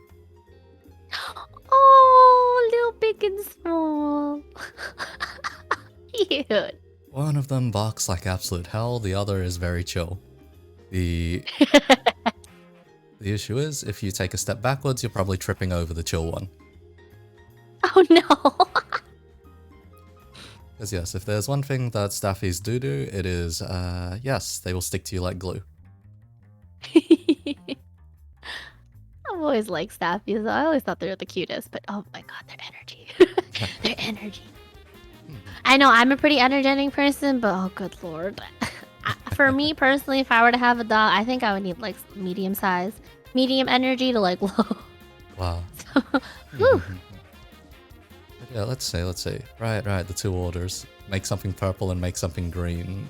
Oh, little big and small. Cute. One of them barks like absolute hell, the other is very chill. The issue is, if you take a step backwards, you're probably tripping over the chill one. Oh no. Because yes, if there's one thing that Staffies do, it is, yes, they will stick to you like glue. I've always liked staffies. I always thought they were the cutest, but oh my god, their energy. Their energy. I know I'm a pretty energetic person, but oh good lord. For me personally, if I were to have a dog, I think I would need like medium size. Medium energy to like low. Wow. Whew. Yeah, let's see. Right, the 2 orders. Make something purple and make something green.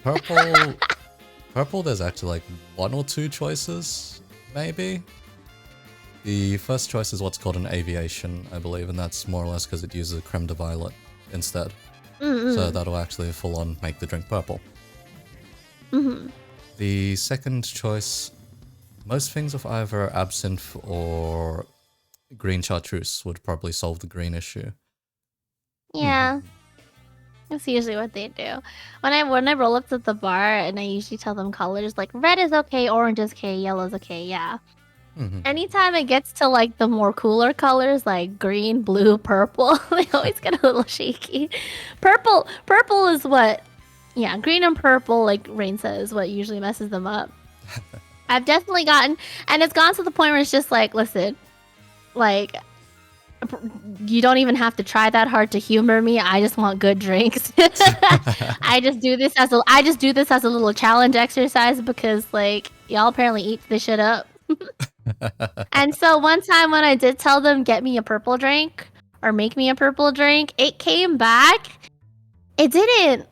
Purple, there's actually like 1 or 2 choices, maybe? The first choice is what's called an aviation, I believe, and that's more or less because it uses a creme de violet instead. So that'll actually full on make the drink purple. The second choice, most things with either absinthe or green chartreuse would probably solve the green issue. Yeah. That's usually what they do. When I roll up to the bar and I usually tell them colors, like red is okay, orange is okay, yellow is okay, yeah. Anytime it gets to like the more cooler colors like green, blue, purple, they always get a little shaky. Purple is what, yeah, green and purple, like Rain says, what usually messes them up. I've definitely gotten, and it's gone to the point where it's just like, listen, like, you don't even have to try that hard to humor me. I just want good drinks. I just do this as a little challenge exercise because like y'all apparently eat this shit up. And so one time when I did tell them get me a purple drink or make me a purple drink, it came back. It didn't.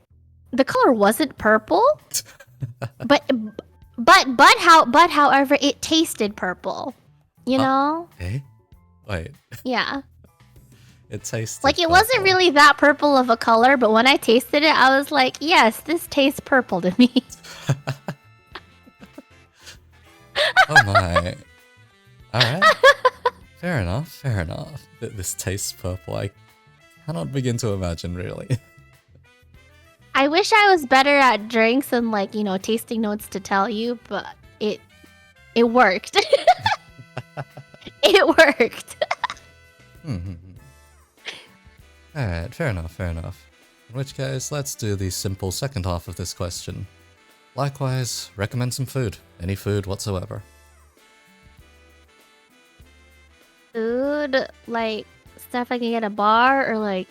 The color wasn't purple, but however, it tasted purple. You know? Eh? Wait. Yeah. It tastes like it wasn't really that purple of a color, but when I tasted it, I was like, yes, this tastes purple to me. Oh my. Alright. Fair enough. This tastes purple. I cannot begin to imagine, really. I wish I was better at drinks and like, you know, tasting notes to tell you, but it worked. It worked. Alright, fair enough. In which case, let's do the simple second half of this question. Likewise, recommend some food. Any food whatsoever. Food, like stuff I can get at a bar or like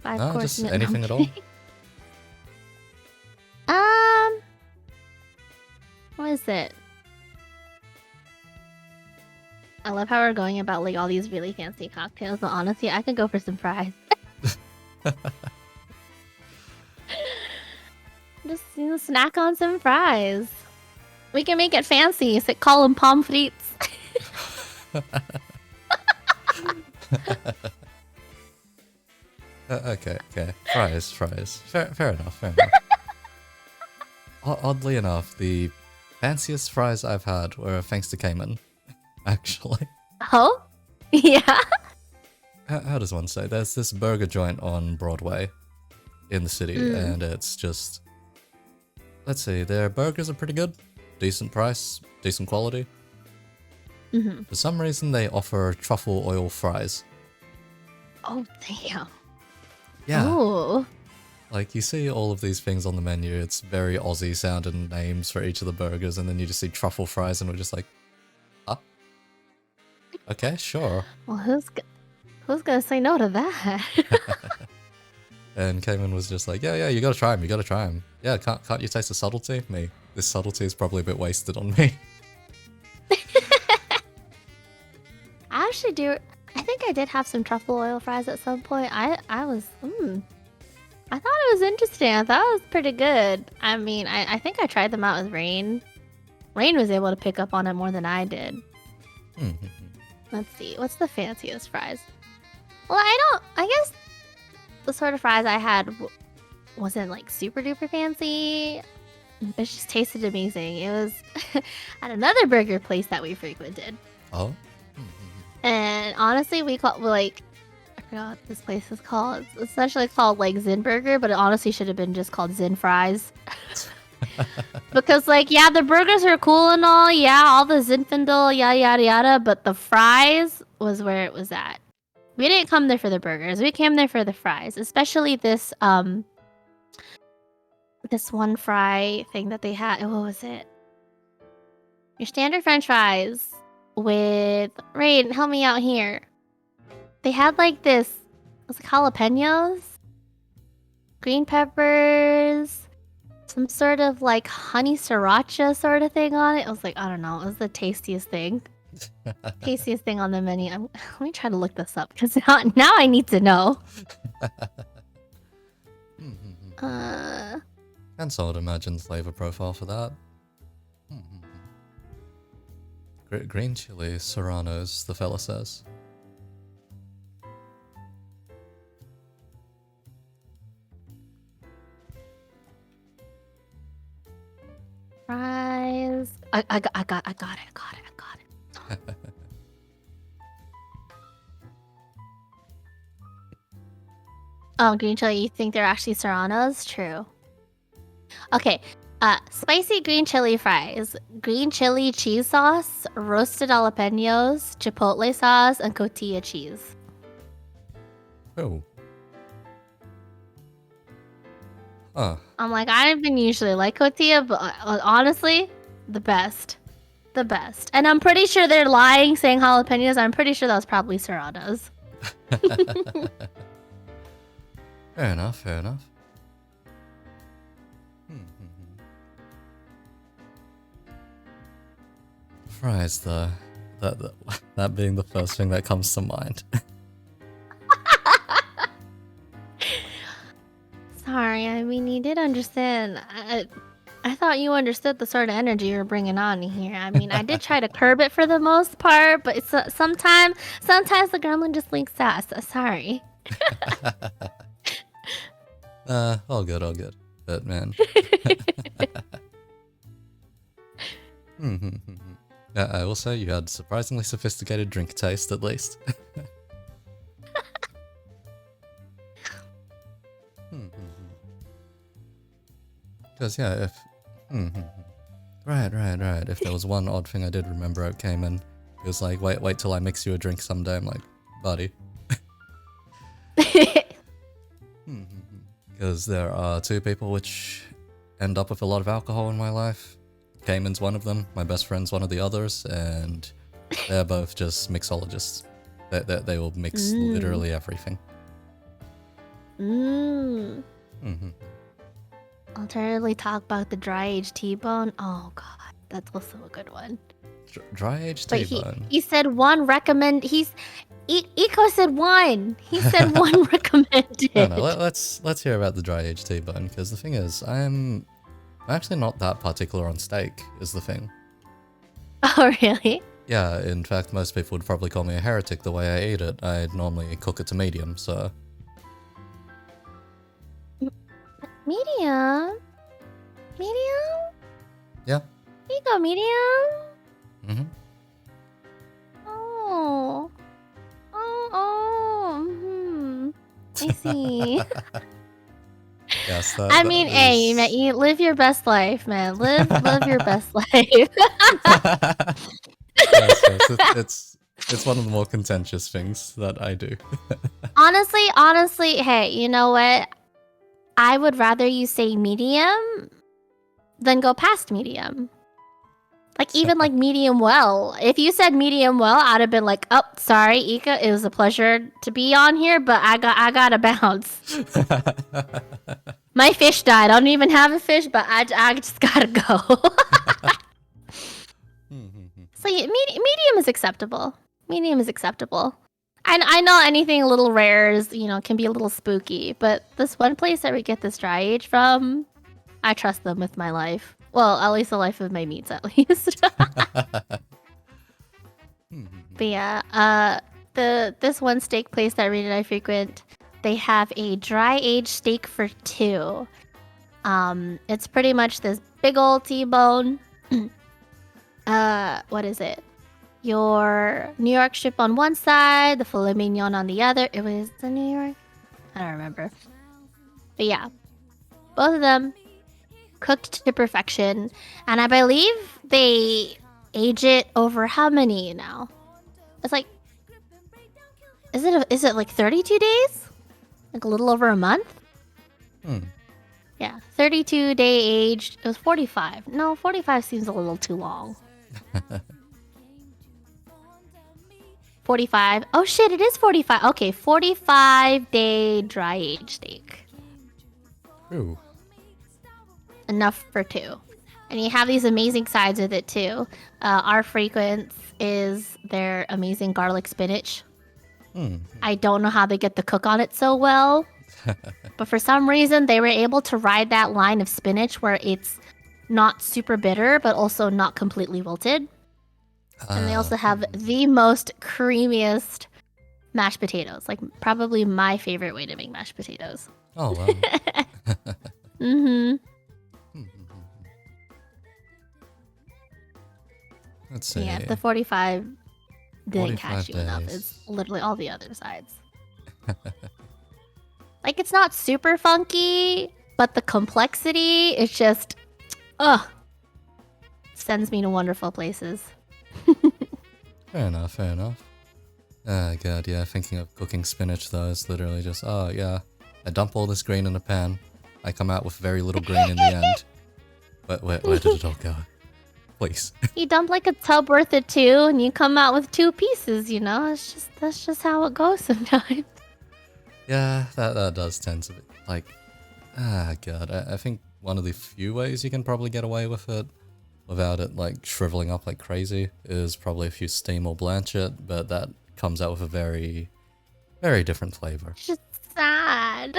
5-course just meal. anything at all. What is it? I love how we're going about like all these really fancy cocktails, but honestly, I could go for some fries. Just, you know, snack on some fries. We can make it fancy. So call them pommes frites. Okay. Fries. Fair enough. Oddly enough, the fanciest fries I've had were thanks to Cayman, actually. Oh? Yeah? How does one say? There's this burger joint on Broadway in the city, and it's just... Let's see, their burgers are pretty good. Decent price, decent quality. For some reason, they offer truffle oil fries. Oh, damn. Yeah. Oh. Like, you see all of these things on the menu, it's very Aussie sounding names for each of the burgers, and then you just see truffle fries, and we're just like, huh? Okay, sure. Well, who's gonna say no to that? And Cayman was just like, yeah, you gotta try them. Yeah, can't you taste the subtlety? Me. This subtlety is probably a bit wasted on me. I actually do. I think I did have some truffle oil fries at some point. I was. I thought it was interesting. I thought it was pretty good. I mean, I think I tried them out with Rain. Rain was able to pick up on it more than I did. Let's see. What's the fanciest fries? Well, I guess the sort of fries I had wasn't like super duper fancy. It just tasted amazing. It was at another burger place that we frequented. Oh? And honestly, I forgot what this place is called. It's essentially called like Zen Burger, but it honestly should have been just called Zen Fries. Because like, yeah, the burgers are cool and all, yeah, all the Zinfandel, yada yada yada, but the fries was where it was at. We didn't come there for the burgers. We came there for the fries, especially this one fry thing that they had. What was it? Your standard French fries with Rain. Help me out here. They had like this. It was like jalapenos, green peppers, some sort of like honey sriracha sort of thing on it. I was like, I don't know. It was the tastiest thing. Tastiest thing on the menu. Let me try to look this up because now I need to know. And so I'd imagine flavor profile for that. Green chili serranos, the fella says. Fries. I got it. Oh, green chili. You think they're actually serranos? True. Okay. Spicy green chili fries, green chili cheese sauce, roasted jalapenos, chipotle sauce, and cotija cheese. Oh. Huh. I'm like, I don't even usually like cotija, but honestly, the best. The best. And I'm pretty sure they're lying saying jalapenos. I'm pretty sure that was probably serranos. Fair enough. Fries, though. That being the first thing that comes to mind. Sorry, I mean, you did understand. I thought you understood the sort of energy you were bringing on here. I mean, I did try to curb it for the most part, but it's sometimes the gremlin just leaks out. So sorry. All good. But man. I will say you had surprisingly sophisticated drink taste, at least. Because yeah, if right. If there was one odd thing I did remember out Cayman, it was like, wait till I mix you a drink someday. I'm like, buddy. Because there are two people which end up with a lot of alcohol in my life. Cayman's one of them, my best friend's one of the others, and they're both just mixologists. They will mix literally everything. Alternatively, talk about the dry-aged T-bone. Oh god, that's also a good one. Dry-aged T-bone? He said one recommend... Eco said one! He said one recommended. No, let's hear about the dry-aged T-bone, because the thing is, I'm actually not that particular on steak, is the thing. Oh, really? Yeah, in fact, most people would probably call me a heretic the way I eat it. I normally cook it to medium, so... Medium? Medium? Yeah. Here you go, medium. Mm-hmm. Oh. I see. Yes, I that mean, hey, man, is... you live your best life, man. Live your best life. Yes, it's one of the more contentious things that I do. Honestly, hey, you know what? I would rather you say medium than go past medium. Like, even like medium well. If you said medium well, I'd have been like, oh, sorry, Ika, it was a pleasure to be on here, but I gotta bounce. My fish died. I don't even have a fish, but I just gotta go. So yeah, medium is acceptable. Medium is acceptable. I know anything a little rare is, can be a little spooky, but this one place that we get this dry age from, I trust them with my life. Well, at least the life of my meats, at least. But yeah, this one steak place that Reed and I frequent, they have a dry aged steak for 2. It's pretty much this big old T-bone. What is it? Your New York strip on one side, the filet mignon on the other. It was the New York? I don't remember. But yeah, both of them cooked to perfection. And I believe they age it over how many now? It's like, is it like 32 days? Like a little over a month? Yeah, 32-day aged. It was 45. No, 45 seems a little too long. 45. Oh shit, it is 45. Okay, 45-day dry aged steak. Ooh. Enough for 2. And you have these amazing sides with it too. Our frequence is their amazing garlic spinach. I don't know how they get the cook on it so well. But for some reason, they were able to ride that line of spinach where it's not super bitter, but also not completely wilted. And they also have the most creamiest mashed potatoes. Like, probably my favorite way to make mashed potatoes. Oh, wow. Let's see. Yeah, the 45 didn't 45 catch you enough. days. It's literally all the other sides. Like, it's not super funky, but the complexity is just, sends me to wonderful places. Fair enough. God, yeah, thinking of cooking spinach though is literally just, oh yeah, I dump all this grain in a pan, I come out with very little grain in the end. But where did it all go? Please. You dump like a tub worth of 2, and you come out with 2 pieces, That's just how it goes sometimes. Yeah, that does tend to be, like, God, I think one of the few ways you can probably get away with it without it, like, shriveling up like crazy is probably if you steam or blanch it, but that comes out with a very, very different flavor. It's just sad.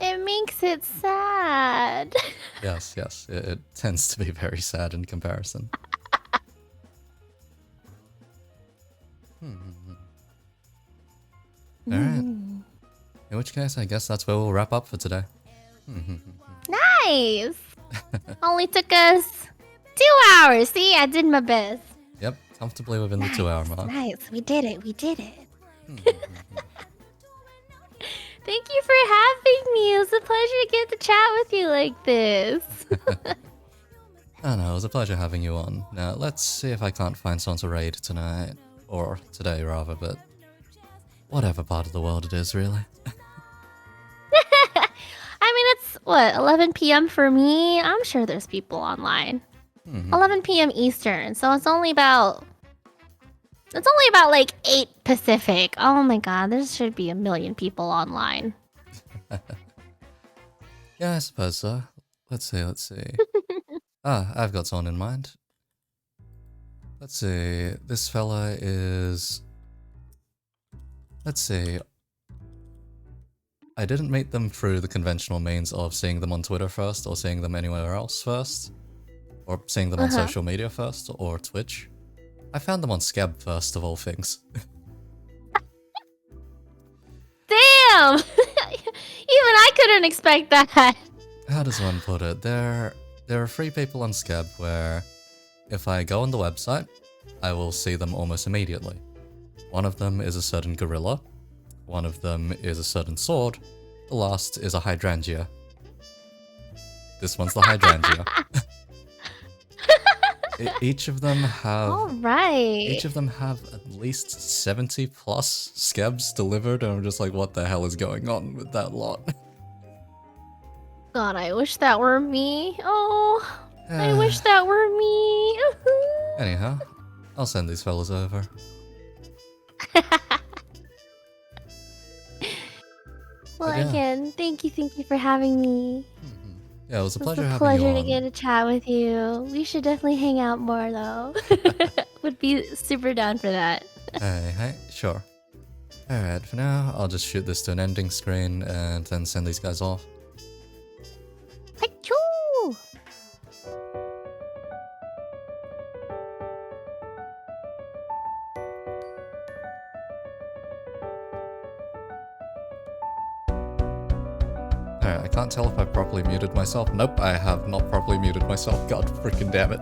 It makes it sad. Yes, it tends to be very sad in comparison. Alright. In which case, I guess that's where we'll wrap up for today. Nice! Only took us 2 hours. See, I did my best. Yep, comfortably within the 2-hour mark. Nice, we did it. Thank you for having me. It was a pleasure to get to chat with you like this. Oh no, it was a pleasure having you on. Now, let's see if I can't find someone to raid tonight. Or today, rather, but whatever part of the world it is, really. I mean, it's, 11 p.m. for me? I'm sure there's people online. 11 p.m. Eastern, so it's only about like 8 Pacific. Oh my god, there should be a million people online. Yeah, I suppose so. Let's see. I've got someone in mind. Let's see, this fella is... Let's see. I didn't meet them through the conventional means of seeing them on Twitter first, or seeing them anywhere else first, or seeing them on social media first, or Twitch. I found them on Scab first, of all things. Damn! Even I couldn't expect that. how does one put it? There are 3 people on Skeb where if I go on the website, I will see them almost immediately. One of them is a certain gorilla, one of them is a certain sword, the last is a hydrangea. This one's the hydrangea. Each of them have Alright. Each of them have at least 70 plus Skebs delivered, and I'm just like, what the hell is going on with that lot? God, I wish that were me. Oh, I wish that were me. Anyhow, I'll send these fellas over. Well, yeah. again, thank you for having me. Yeah, it was a pleasure It's a having you pleasure on. to get a chat with you. We should definitely hang out more, though. Would be super down for that. Hey, sure. Alright, for now, I'll just shoot this to an ending screen and then send these guys off. Achoo! Alright, I can't tell if I properly muted myself. Nope, I have not properly muted myself. God freaking damn it.